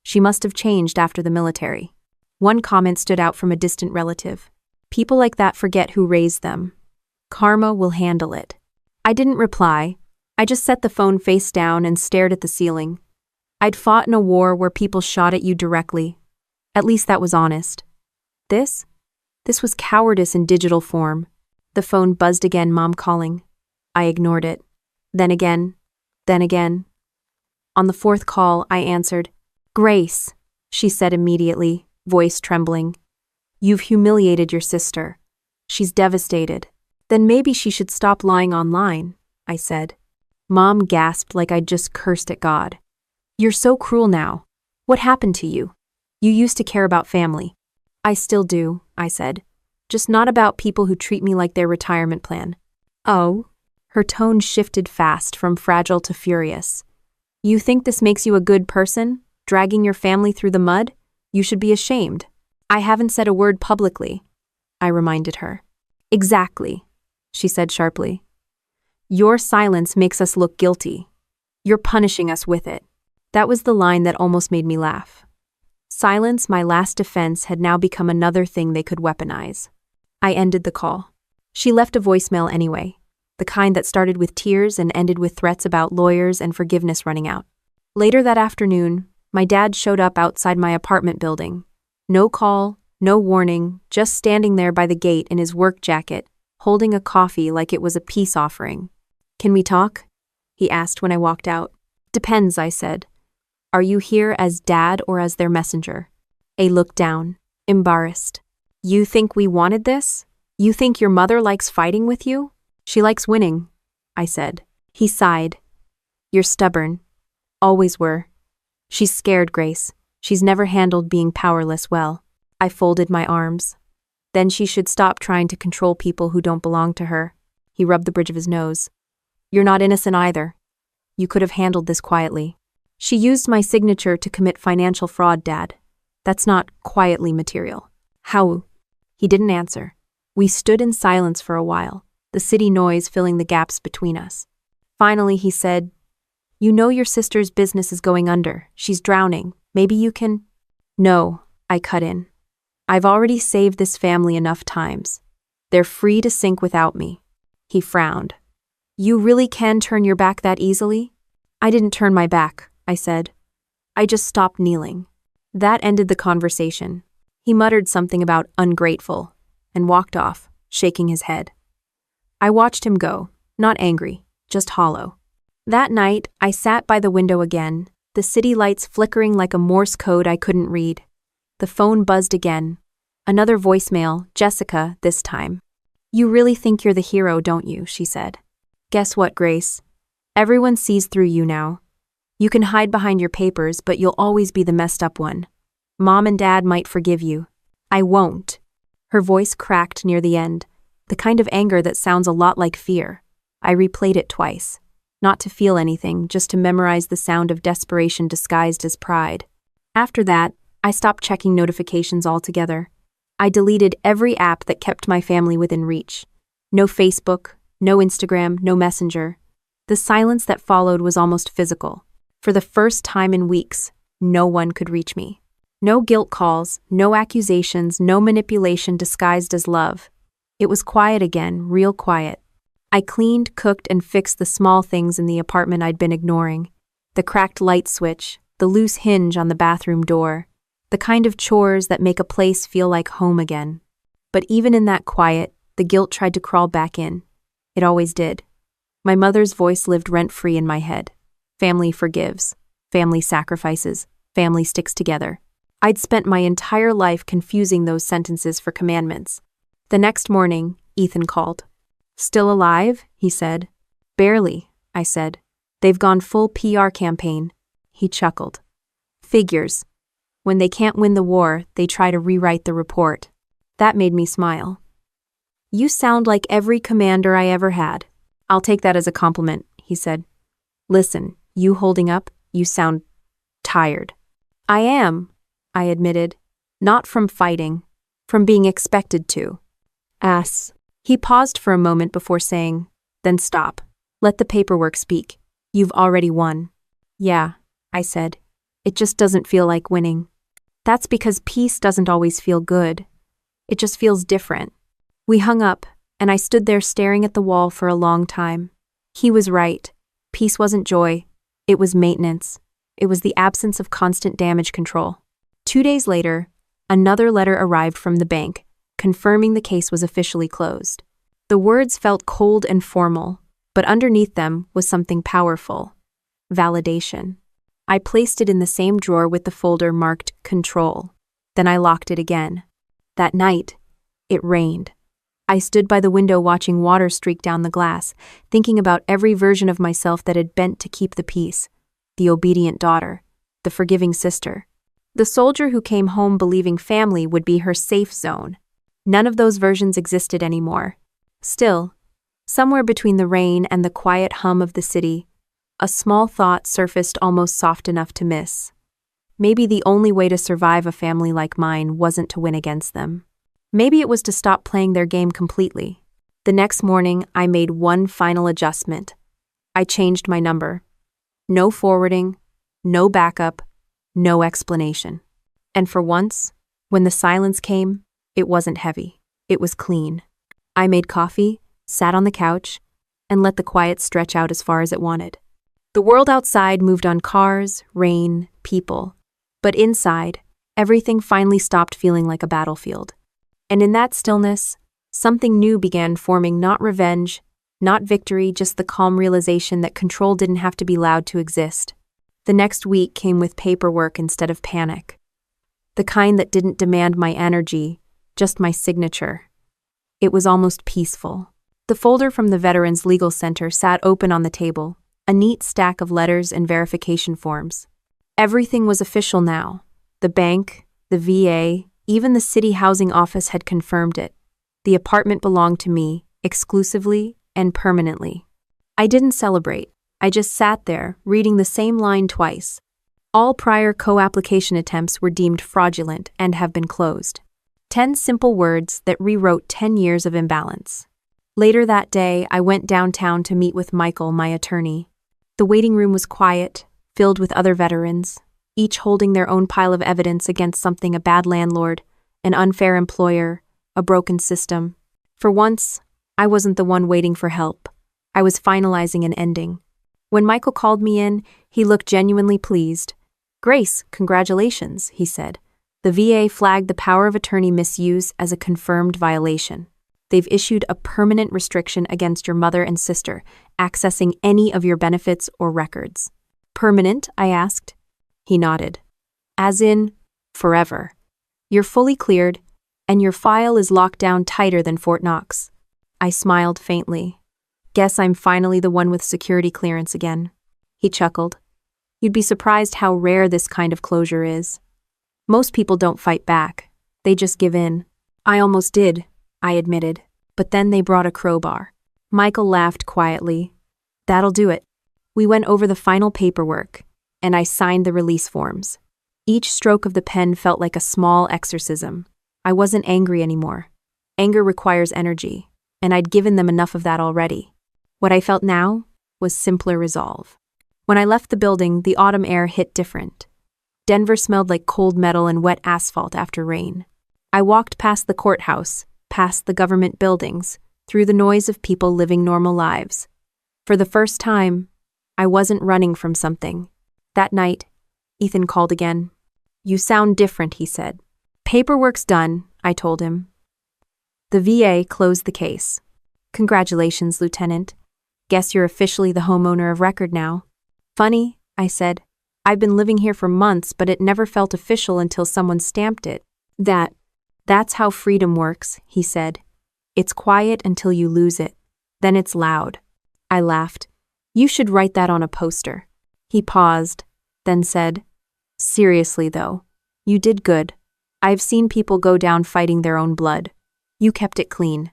[SPEAKER 1] She must have changed after the military." One comment stood out from a distant relative. "People like that forget who raised them. Karma will handle it." I didn't reply. I just set the phone face down and stared at the ceiling. I'd fought in a war where people shot at you directly. At least that was honest. This was cowardice in digital form. The phone buzzed again, Mom calling. I ignored it. Then again. On the 4th call, I answered. "Grace," she said immediately, voice trembling. "You've humiliated your sister. She's devastated." "Then maybe she should stop lying online," I said. Mom gasped like I'd just cursed at God. "You're so cruel now. What happened to you? You used to care about family." "I still do," I said. "Just not about people who treat me like their retirement plan." "Oh?" Her tone shifted fast from fragile to furious. "You think this makes you a good person, dragging your family through the mud? You should be ashamed." "I haven't said a word publicly," I reminded her. "Exactly," she said sharply. "Your silence makes us look guilty. You're punishing us with it." That was the line that almost made me laugh. Silence, my last defense, had now become another thing they could weaponize. I ended the call. She left a voicemail anyway, the kind that started with tears and ended with threats about lawyers and forgiveness running out. Later that afternoon, my dad showed up outside my apartment building. No call, no warning, just standing there by the gate in his work jacket, holding a coffee like it was a peace offering. "Can we talk?" he asked when I walked out. "Depends," I said. "Are you here as dad or as their messenger?" A looked down, embarrassed. "You think we wanted this? You think your mother likes fighting with you?" "She likes winning," I said. He sighed. "You're stubborn. Always were. She's scared, Grace. She's never handled being powerless well." I folded my arms. "Then she should stop trying to control people who don't belong to her." He rubbed the bridge of his nose. "You're not innocent either. You could have handled this quietly." "She used my signature to commit financial fraud, Dad. That's not quietly material." "How?" He didn't answer. We stood in silence for a while, the city noise filling the gaps between us. Finally, he said, "You know your sister's business is going under. She's drowning. Maybe you can—" "No," I cut in. "I've already saved this family enough times. They're free to sink without me." He frowned. "You really can turn your back that easily?" "I didn't turn my back," I said. "I just stopped kneeling." That ended the conversation. He muttered something about ungrateful and walked off, shaking his head. I watched him go, not angry, just hollow. That night, I sat by the window again, the city lights flickering like a Morse code I couldn't read. The phone buzzed again. Another voicemail, Jessica, this time. "You really think you're the hero, don't you?" she said. "Guess what, Grace? Everyone sees through you now. You can hide behind your papers, but you'll always be the messed up one. Mom and Dad might forgive you. I won't." Her voice cracked near the end, the kind of anger that sounds a lot like fear. I replayed it twice. Not to feel anything, just to memorize the sound of desperation disguised as pride. After that, I stopped checking notifications altogether. I deleted every app that kept my family within reach. No Facebook, no Instagram, no Messenger. The silence that followed was almost physical. For the first time in weeks, no one could reach me. No guilt calls, no accusations, no manipulation disguised as love. It was quiet again, real quiet. I cleaned, cooked, and fixed the small things in the apartment I'd been ignoring. The cracked light switch, the loose hinge on the bathroom door, the kind of chores that make a place feel like home again. But even in that quiet, the guilt tried to crawl back in. It always did. My mother's voice lived rent-free in my head. Family forgives. Family sacrifices. Family sticks together. I'd spent my entire life confusing those sentences for commandments. The next morning, Ethan called. "Still alive?" he said. "Barely," I said. "They've gone full PR campaign." He chuckled. "Figures. When they can't win the war, they try to rewrite the report." That made me smile. "You sound like every commander I ever had." "I'll take that as a compliment," he said. "Listen, you holding up, you sound tired." "I am," I admitted. "Not from fighting, from being expected to." "Ass." He paused for a moment before saying, "Then stop. Let the paperwork speak. You've already won." "Yeah," I said. "It just doesn't feel like winning." "That's because peace doesn't always feel good. It just feels different." We hung up, and I stood there staring at the wall for a long time. He was right. Peace wasn't joy. It was maintenance. It was the absence of constant damage control. 2 days later, another letter arrived from the bank, confirming the case was officially closed. The words felt cold and formal, but underneath them was something powerful. Validation. I placed it in the same drawer with the folder marked Control. Then I locked it again. That night, it rained. I stood by the window watching water streak down the glass, thinking about every version of myself that had bent to keep the peace. The obedient daughter, the forgiving sister, the soldier who came home believing family would be her safe zone. None of those versions existed anymore. Still, somewhere between the rain and the quiet hum of the city, a small thought surfaced almost soft enough to miss. Maybe the only way to survive a family like mine wasn't to win against them. Maybe it was to stop playing their game completely. The next morning, I made one final adjustment. I changed my number. No forwarding, no backup, no explanation. And for once, when the silence came, it wasn't heavy. It was clean. I made coffee, sat on the couch, and let the quiet stretch out as far as it wanted. The world outside moved on cars, rain, people. But inside, everything finally stopped feeling like a battlefield. And in that stillness, something new began forming, not revenge, not victory, just the calm realization that control didn't have to be loud to exist. The next week came with paperwork instead of panic. The kind that didn't demand my energy, just my signature. It was almost peaceful. The folder from the Veterans Legal Center sat open on the table, a neat stack of letters and verification forms. Everything was official now. The bank, the VA, even the city housing office had confirmed it. The apartment belonged to me, exclusively and permanently. I didn't celebrate. I just sat there, reading the same line twice. All prior co-application attempts were deemed fraudulent and have been closed. 10 simple words that rewrote 10 years of imbalance. Later that day, I went downtown to meet with Michael, my attorney. The waiting room was quiet, filled with other veterans, each holding their own pile of evidence against something: a bad landlord, an unfair employer, a broken system. For once, I wasn't the one waiting for help. I was finalizing an ending. When Michael called me in, he looked genuinely pleased. "Grace, congratulations," he said. "The VA flagged the power of attorney misuse as a confirmed violation. They've issued a permanent restriction against your mother and sister accessing any of your benefits or records." "Permanent?" I asked. He nodded. "As in, forever. You're fully cleared, and your file is locked down tighter than Fort Knox." I smiled faintly. "Guess I'm finally the one with security clearance again." He chuckled. "You'd be surprised how rare this kind of closure is. Most people don't fight back. They just give in." "I almost did," I admitted, "but then they brought a crowbar." Michael laughed quietly. "That'll do it." We went over the final paperwork, and I signed the release forms. Each stroke of the pen felt like a small exorcism. I wasn't angry anymore. Anger requires energy, and I'd given them enough of that already. What I felt now was simpler resolve. When I left the building, the autumn air hit different. Denver smelled like cold metal and wet asphalt after rain. I walked past the courthouse, past the government buildings, through the noise of people living normal lives. For the first time, I wasn't running from something. That night, Ethan called again. You sound different, he said. Paperwork's done, I told him. The VA closed the case. Congratulations, Lieutenant. Guess you're officially the homeowner of record now. Funny, I said. I've been living here for months, but it never felt official until someone stamped it. That's how freedom works, he said. It's quiet until you lose it. Then it's loud. I laughed. You should write that on a poster. He paused, then said, Seriously, though, you did good. I've seen people go down fighting their own blood. You kept it clean.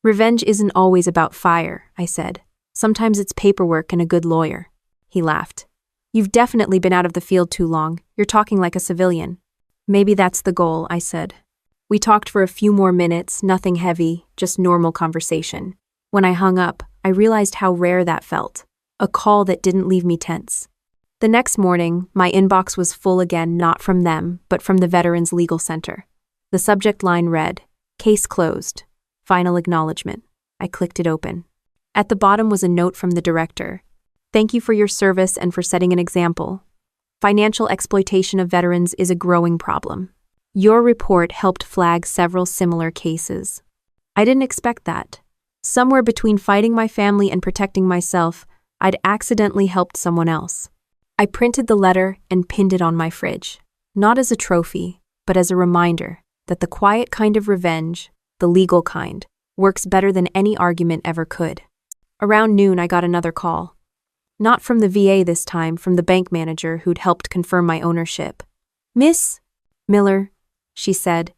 [SPEAKER 1] Revenge isn't always about fire, I said. Sometimes it's paperwork and a good lawyer. He laughed. You've definitely been out of the field too long. You're talking like a civilian. Maybe that's the goal, I said. We talked for a few more minutes, nothing heavy, just normal conversation. When I hung up, I realized how rare that felt. A call that didn't leave me tense. The next morning, my inbox was full again, not from them, but from the Veterans Legal Center. The subject line read, Case closed. Final acknowledgement. I clicked it open. At the bottom was a note from the director. Thank you for your service and for setting an example. Financial exploitation of veterans is a growing problem. Your report helped flag several similar cases. I didn't expect that. Somewhere between fighting my family and protecting myself, I'd accidentally helped someone else. I printed the letter and pinned it on my fridge, not as a trophy, but as a reminder that the quiet kind of revenge, the legal kind, works better than any argument ever could. Around noon, I got another call. Not from the VA this time, from the bank manager who'd helped confirm my ownership. Miss Miller, she said,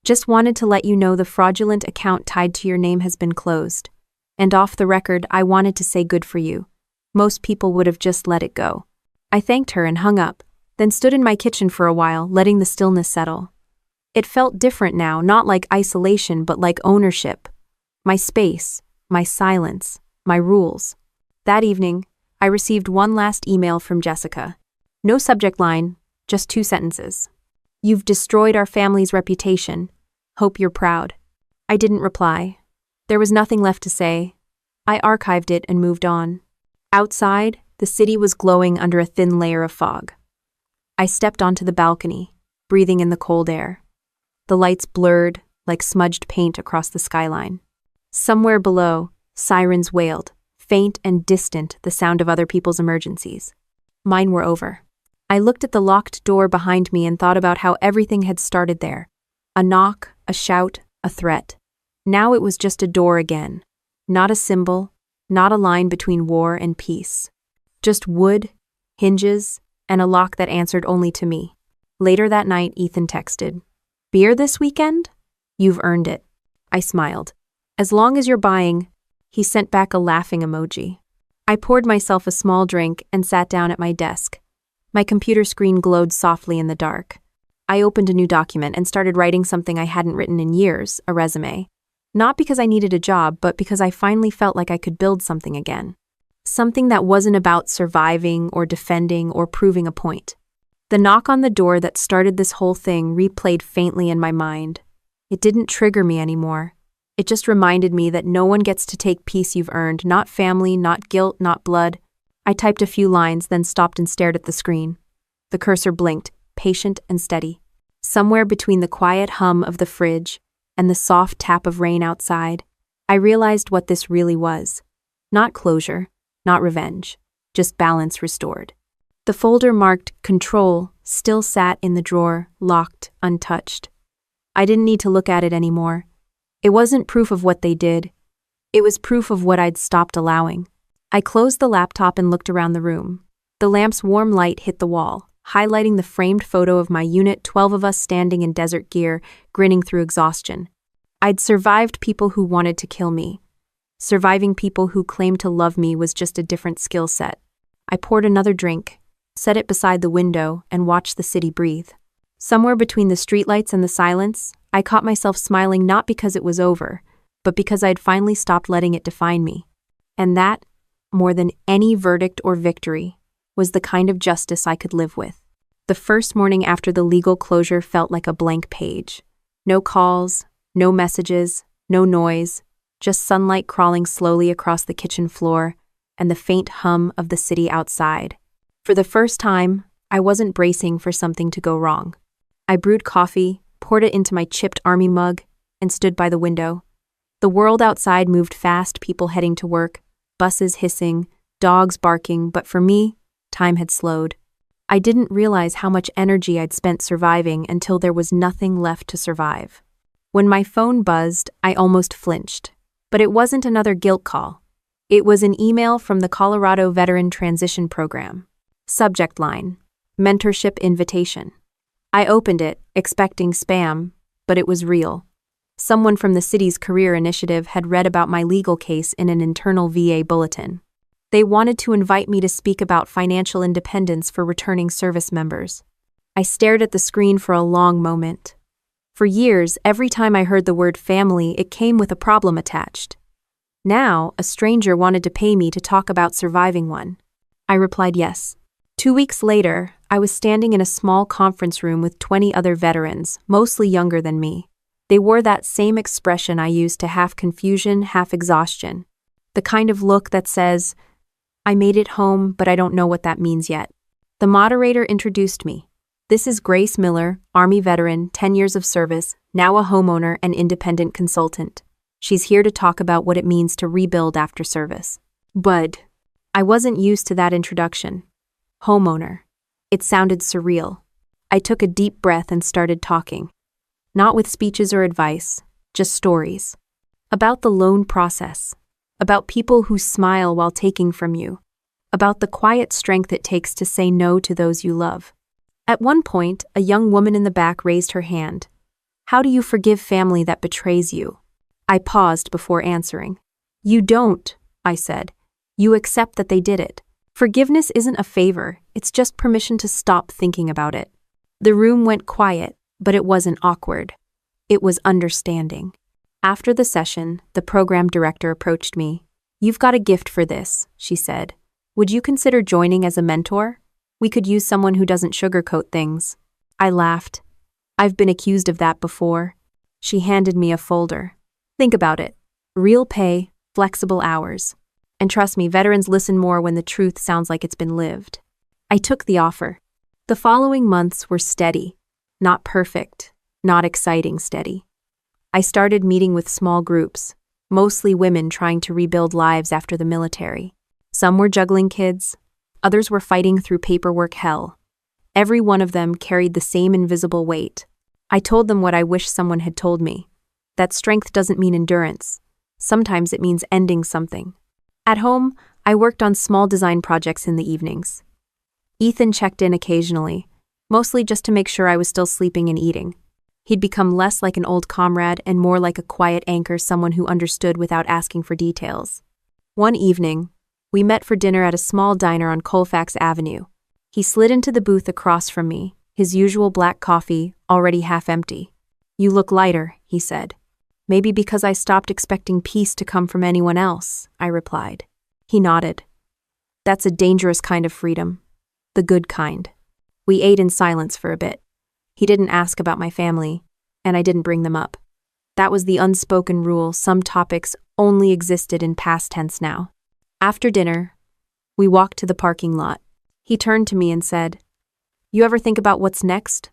[SPEAKER 1] just wanted to let you know the fraudulent account tied to your name has been closed. And off the record, I wanted to say good for you. Most people would have just let it go. I thanked her and hung up, then stood in my kitchen for a while, letting the stillness settle. It felt different now, not like isolation, but like ownership. My space, my silence, my rules. That evening, I received one last email from Jessica. No subject line, just 2 sentences. You've destroyed our family's reputation. Hope you're proud. I didn't reply. There was nothing left to say. I archived it and moved on. Outside, the city was glowing under a thin layer of fog. I stepped onto the balcony, breathing in the cold air. The lights blurred like smudged paint across the skyline. Somewhere below, sirens wailed, faint and distant, the sound of other people's emergencies. Mine were over. I looked at the locked door behind me and thought about how everything had started there. A knock, a shout, a threat. Now it was just a door again. Not a symbol, not a line between war and peace. Just wood, hinges, and a lock that answered only to me. Later that night, Ethan texted, Beer this weekend? You've earned it. I smiled. As long as you're buying. He sent back a laughing emoji. I poured myself a small drink and sat down at my desk. My computer screen glowed softly in the dark. I opened a new document and started writing something I hadn't written in years, a resume. Not because I needed a job, but because I finally felt like I could build something again. Something that wasn't about surviving or defending or proving a point. The knock on the door that started this whole thing replayed faintly in my mind. It didn't trigger me anymore. It just reminded me that no one gets to take peace you've earned, not family, not guilt, not blood. I typed a few lines, then stopped and stared at the screen. The cursor blinked, patient and steady. Somewhere between the quiet hum of the fridge and the soft tap of rain outside, I realized what this really was. Not closure, not revenge, just balance restored. The folder marked Control still sat in the drawer, locked, untouched. I didn't need to look at it anymore. It wasn't proof of what they did. It was proof of what I'd stopped allowing. I closed the laptop and looked around the room. The lamp's warm light hit the wall, highlighting the framed photo of my unit, 12 of us standing in desert gear, grinning through exhaustion. I'd survived people who wanted to kill me. Surviving people who claimed to love me was just a different skill set. I poured another drink, set it beside the window, and watched the city breathe. Somewhere between the streetlights and the silence, I caught myself smiling not because it was over, but because I'd finally stopped letting it define me. And that, more than any verdict or victory, was the kind of justice I could live with. The first morning after the legal closure felt like a blank page. No calls, no messages, no noise, just sunlight crawling slowly across the kitchen floor and the faint hum of the city outside. For the first time, I wasn't bracing for something to go wrong. I brewed coffee, poured it into my chipped army mug, and stood by the window. The world outside moved fast, people heading to work, buses hissing, dogs barking, but for me, time had slowed. I didn't realize how much energy I'd spent surviving until there was nothing left to survive. When my phone buzzed, I almost flinched. But it wasn't another guilt call. It was an email from the Colorado Veteran Transition Program. Subject line: Mentorship Invitation. I opened it, expecting spam, but it was real. Someone from the city's career initiative had read about my legal case in an internal VA bulletin. They wanted to invite me to speak about financial independence for returning service members. I stared at the screen for a long moment. For years, every time I heard the word family, it came with a problem attached. Now, a stranger wanted to pay me to talk about surviving one. I replied yes. 2 weeks later, I was standing in a small conference room with 20 other veterans, mostly younger than me. They wore that same expression I used to half confusion, half exhaustion. The kind of look that says, "I made it home, but I don't know what that means yet." The moderator introduced me. "This is Grace Miller, Army veteran, 10 years of service, now a homeowner and independent consultant. She's here to talk about what it means to rebuild after service." But I wasn't used to that introduction. Homeowner. It sounded surreal. I took a deep breath and started talking. Not with speeches or advice, just stories. About the loan process. About people who smile while taking from you. About the quiet strength it takes to say no to those you love. At one point, a young woman in the back raised her hand. "How do you forgive family that betrays you?" I paused before answering. "You don't," I said. "You accept that they did it. Forgiveness isn't a favor, it's just permission to stop thinking about it." The room went quiet, but it wasn't awkward. It was understanding. After the session, the program director approached me. "You've got a gift for this," she said. "Would you consider joining as a mentor? We could use someone who doesn't sugarcoat things." I laughed. "I've been accused of that before." She handed me a folder. "Think about it. Real pay, flexible hours. And trust me, veterans listen more when the truth sounds like it's been lived." I took the offer. The following months were steady. Not perfect, not exciting steady. I started meeting with small groups, mostly women trying to rebuild lives after the military. Some were juggling kids, others were fighting through paperwork hell. Every one of them carried the same invisible weight. I told them what I wish someone had told me. That strength doesn't mean endurance. Sometimes it means ending something. At home, I worked on small design projects in the evenings. Ethan checked in occasionally, mostly just to make sure I was still sleeping and eating. He'd become less like an old comrade and more like a quiet anchor, someone who understood without asking for details. One evening, we met for dinner at a small diner on Colfax Avenue. He slid into the booth across from me, his usual black coffee, already half empty. "You look lighter," he said. "Maybe because I stopped expecting peace to come from anyone else," I replied. He nodded. "That's a dangerous kind of freedom. The good kind." We ate in silence for a bit. He didn't ask about my family, and I didn't bring them up. That was the unspoken rule. Some topics only existed in past tense now. After dinner, we walked to the parking lot. He turned to me and said, "You ever think about what's next?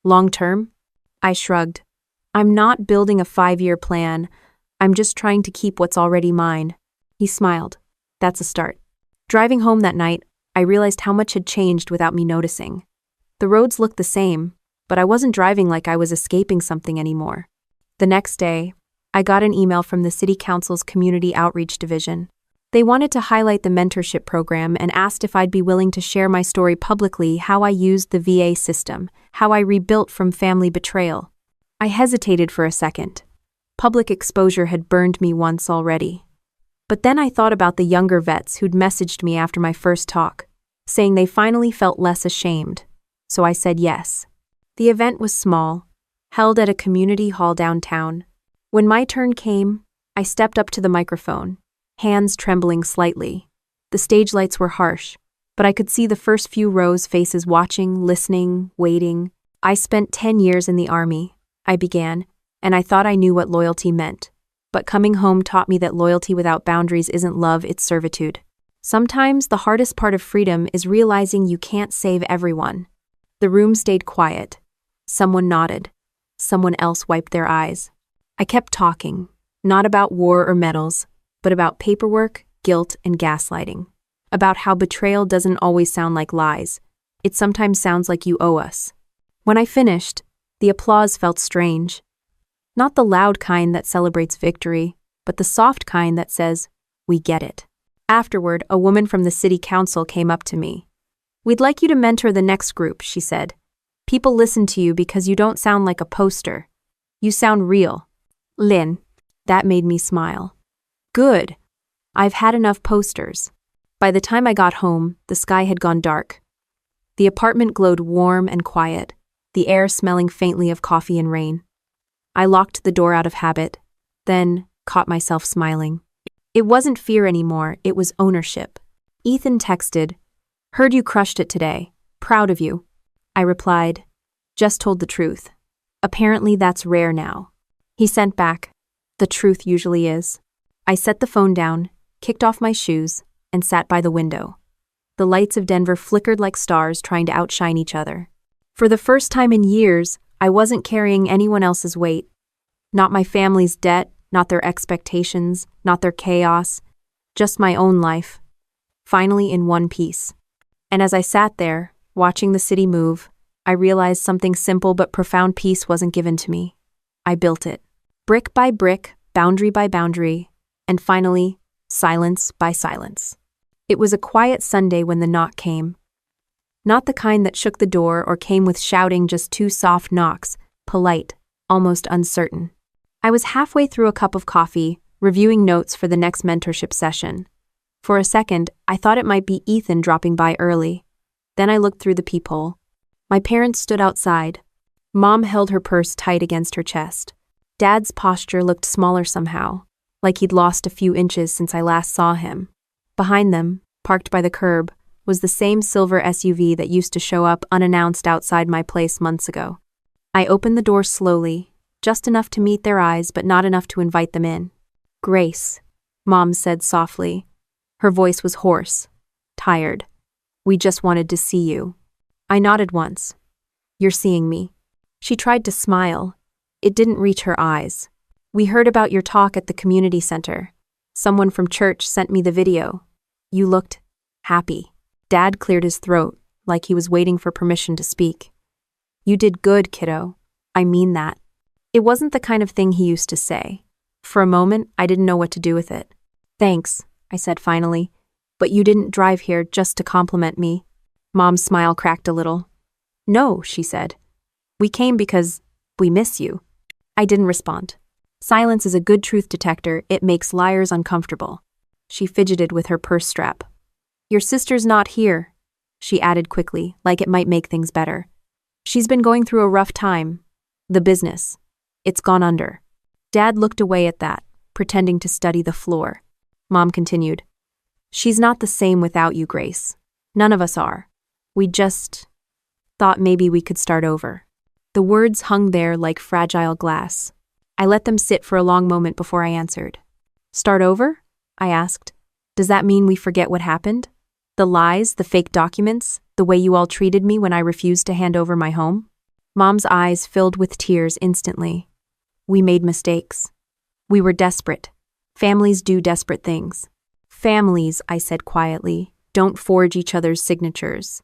[SPEAKER 1] Long term?" I shrugged. "I'm not building a 5-year plan. I'm just trying to keep what's already mine." He smiled. "That's a start." Driving home that night, I realized how much had changed without me noticing. The roads looked the same, but I wasn't driving like I was escaping something anymore. The next day, I got an email from the City Council's Community Outreach Division. They wanted to highlight the mentorship program and asked if I'd be willing to share my story publicly, how I used the VA system, how I rebuilt from family betrayal. I hesitated for a second. Public exposure had burned me once already. But then I thought about the younger vets who'd messaged me after my first talk, saying they finally felt less ashamed. So I said yes. The event was small, held at a community hall downtown. When my turn came, I stepped up to the microphone, hands trembling slightly. The stage lights were harsh, but I could see the first few rows faces watching, listening, waiting. "I spent 10 years in the Army," I began, "and I thought I knew what loyalty meant. But coming home taught me that loyalty without boundaries isn't love, it's servitude." Sometimes the hardest part of freedom is realizing you can't save everyone. The room stayed quiet. Someone nodded. Someone else wiped their eyes. I kept talking, not about war or medals, but about paperwork, guilt, and gaslighting. About how betrayal doesn't always sound like lies. It sometimes sounds like you owe us. When I finished, the applause felt strange. Not the loud kind that celebrates victory, but the soft kind that says, "We get it." Afterward, a woman from the city council came up to me. "We'd like you to mentor the next group," she said. "People listen to you because you don't sound like a poster. You sound real." Lynn. That made me smile. Good. I've had enough posters. By the time I got home, the sky had gone dark. The apartment glowed warm and quiet, the air smelling faintly of coffee and rain. I locked the door out of habit, then caught myself smiling. It wasn't fear anymore, it was ownership. Ethan texted, "Heard you crushed it today. Proud of you." I replied, "Just told the truth. Apparently that's rare now." He sent back, "The truth usually is." I set the phone down, kicked off my shoes, and sat by the window. The lights of Denver flickered like stars trying to outshine each other. For the first time in years, I wasn't carrying anyone else's weight. Not my family's debt, not their expectations, not their chaos, just my own life. Finally in one piece. And as I sat there, watching the city move, I realized something simple but profound peace wasn't given to me. I built it. Brick by brick, boundary by boundary, and finally, silence by silence. It was a quiet Sunday when the knock came. Not the kind that shook the door or came with shouting, just two soft knocks, polite, almost uncertain. I was halfway through a cup of coffee, reviewing notes for the next mentorship session. For a second, I thought it might be Ethan dropping by early. Then I looked through the peephole. My parents stood outside. Mom held her purse tight against her chest. Dad's posture looked smaller somehow, like he'd lost a few inches since I last saw him. Behind them, parked by the curb, was the same silver SUV that used to show up unannounced outside my place months ago. I opened the door slowly, just enough to meet their eyes but not enough to invite them in. "Grace," Mom said softly. Her voice was hoarse, tired. "We just wanted to see you." I nodded once. "You're seeing me." She tried to smile. It didn't reach her eyes. "We heard about your talk at the community center. Someone from church sent me the video. You looked happy." Dad cleared his throat, like he was waiting for permission to speak. "You did good, kiddo. I mean that." It wasn't the kind of thing he used to say. For a moment, I didn't know what to do with it. "Thanks," I said finally, "but you didn't drive here just to compliment me." Mom's smile cracked a little. "No," she said. "We came because we miss you." I didn't respond. Silence is a good truth detector. It makes liars uncomfortable. She fidgeted with her purse strap. "Your sister's not here," she added quickly, like it might make things better. "She's been going through a rough time. The business. It's gone under." Dad looked away at that, pretending to study the floor. Mom continued. "She's not the same without you, Grace. None of us are. We just thought maybe we could start over." The words hung there like fragile glass. I let them sit for a long moment before I answered. "Start over?" I asked. "Does that mean we forget what happened? The lies, the fake documents, the way you all treated me when I refused to hand over my home?" Mom's eyes filled with tears instantly. "We made mistakes. We were desperate. Families do desperate things." "Families," I said quietly, "don't forge each other's signatures."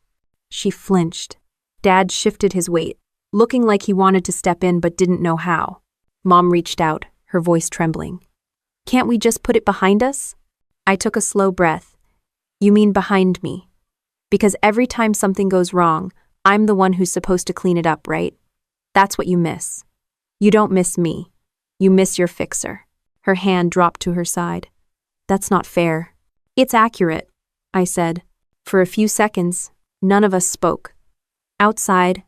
[SPEAKER 1] She flinched. Dad shifted his weight, looking like he wanted to step in but didn't know how. Mom reached out, her voice trembling. "Can't we just put it behind us?" I took a slow breath. "You mean behind me? Because every time something goes wrong, I'm the one who's supposed to clean it up, right? That's what you miss. You don't miss me. You miss your fixer." Her hand dropped to her side. "That's not fair." "It's accurate," I said. For a few seconds, none of us spoke. Outside,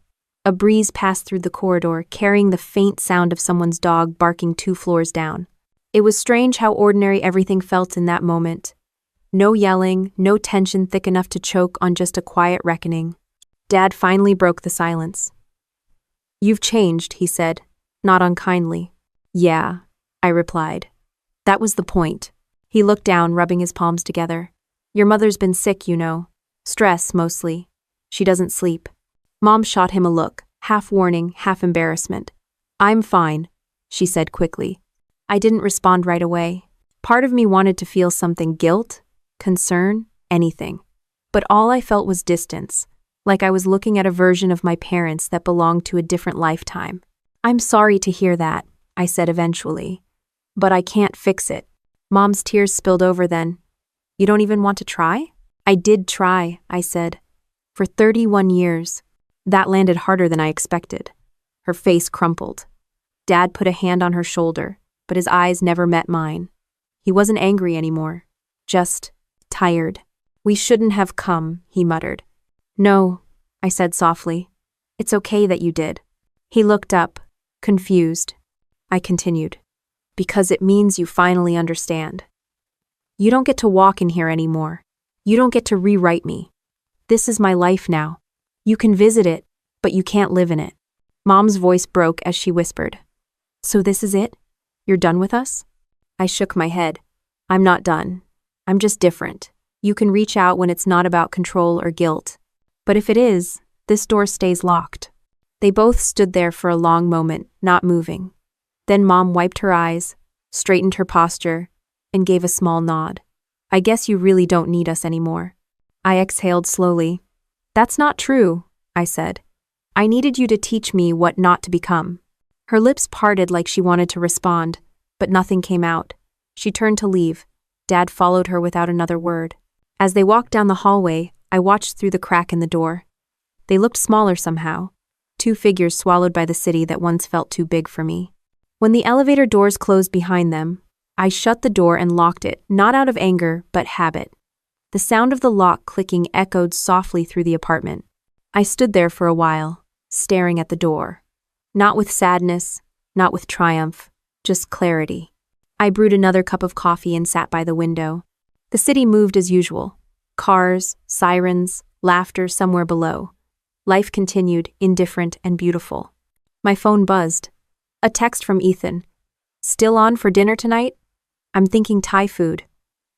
[SPEAKER 1] a breeze passed through the corridor, carrying the faint sound of someone's dog barking 2 floors down. It was strange how ordinary everything felt in that moment. No yelling, no tension thick enough to choke on just a quiet reckoning. Dad finally broke the silence. "You've changed," he said, not unkindly. "Yeah," I replied. "That was the point." He looked down, rubbing his palms together. Your mother's been sick, you know. Stress, mostly. She doesn't sleep. Mom shot him a look, half warning, half embarrassment. I'm fine, she said quickly. I didn't respond right away. Part of me wanted to feel something: guilt, concern, anything. But all I felt was distance, like I was looking at a version of my parents that belonged to a different lifetime. I'm sorry to hear that, I said eventually. But I can't fix it. Mom's tears spilled over then. You don't even want to try? I did try, I said. For 31 years. That landed harder than I expected. Her face crumpled. Dad put a hand on her shoulder, but his eyes never met mine. He wasn't angry anymore. Just tired. We shouldn't have come, he muttered. No, I said softly. It's okay that you did. He looked up, confused. I continued. Because it means you finally understand. You don't get to walk in here anymore. You don't get to rewrite me. This is my life now. You can visit it, but you can't live in it. Mom's voice broke as she whispered. So this is it? You're done with us? I shook my head. I'm not done. I'm just different. You can reach out when it's not about control or guilt. But if it is, this door stays locked. They both stood there for a long moment, not moving. Then Mom wiped her eyes, straightened her posture, and gave a small nod. I guess you really don't need us anymore. I exhaled slowly. That's not true, I said. I needed you to teach me what not to become. Her lips parted like she wanted to respond, but nothing came out. She turned to leave. Dad followed her without another word. As they walked down the hallway, I watched through the crack in the door. They looked smaller somehow, two figures swallowed by the city that once felt too big for me. When the elevator doors closed behind them, I shut the door and locked it, not out of anger, but habit. The sound of the lock clicking echoed softly through the apartment. I stood there for a while, staring at the door. Not with sadness, not with triumph, just clarity. I brewed another cup of coffee and sat by the window. The city moved as usual. Cars, sirens, laughter somewhere below. Life continued, indifferent and beautiful. My phone buzzed. A text from Ethan. Still on for dinner tonight? I'm thinking Thai food.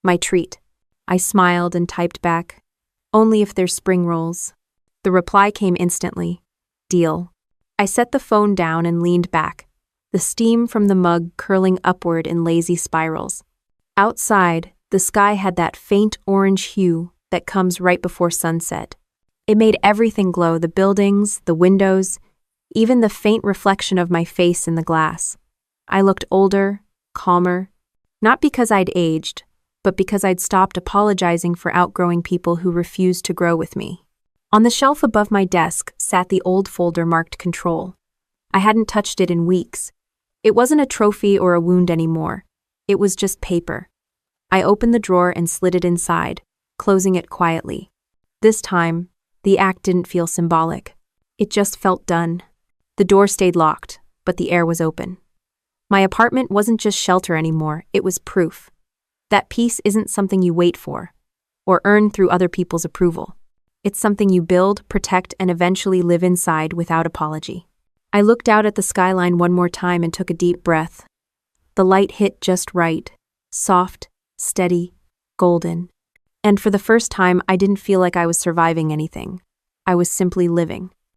[SPEAKER 1] My treat. I smiled and typed back. Only if there's spring rolls. The reply came instantly. Deal. I set the phone down and leaned back, the steam from the mug curling upward in lazy spirals. Outside, the sky had that faint orange hue that comes right before sunset. It made everything glow: the buildings, the windows, even the faint reflection of my face in the glass. I looked older, calmer, not because I'd aged, but because I'd stopped apologizing for outgrowing people who refused to grow with me. On the shelf above my desk sat the old folder marked Control. I hadn't touched it in weeks. It wasn't a trophy or a wound anymore. It was just paper. I opened the drawer and slid it inside, closing it quietly. This time, the act didn't feel symbolic. It just felt done. The door stayed locked, but the air was open. My apartment wasn't just shelter anymore, it was proof. That peace isn't something you wait for, or earn through other people's approval. It's something you build, protect, and eventually live inside without apology. I looked out at the skyline one more time and took a deep breath. The light hit just right, soft, steady, golden. And for the first time, I didn't feel like I was surviving anything. I was simply living.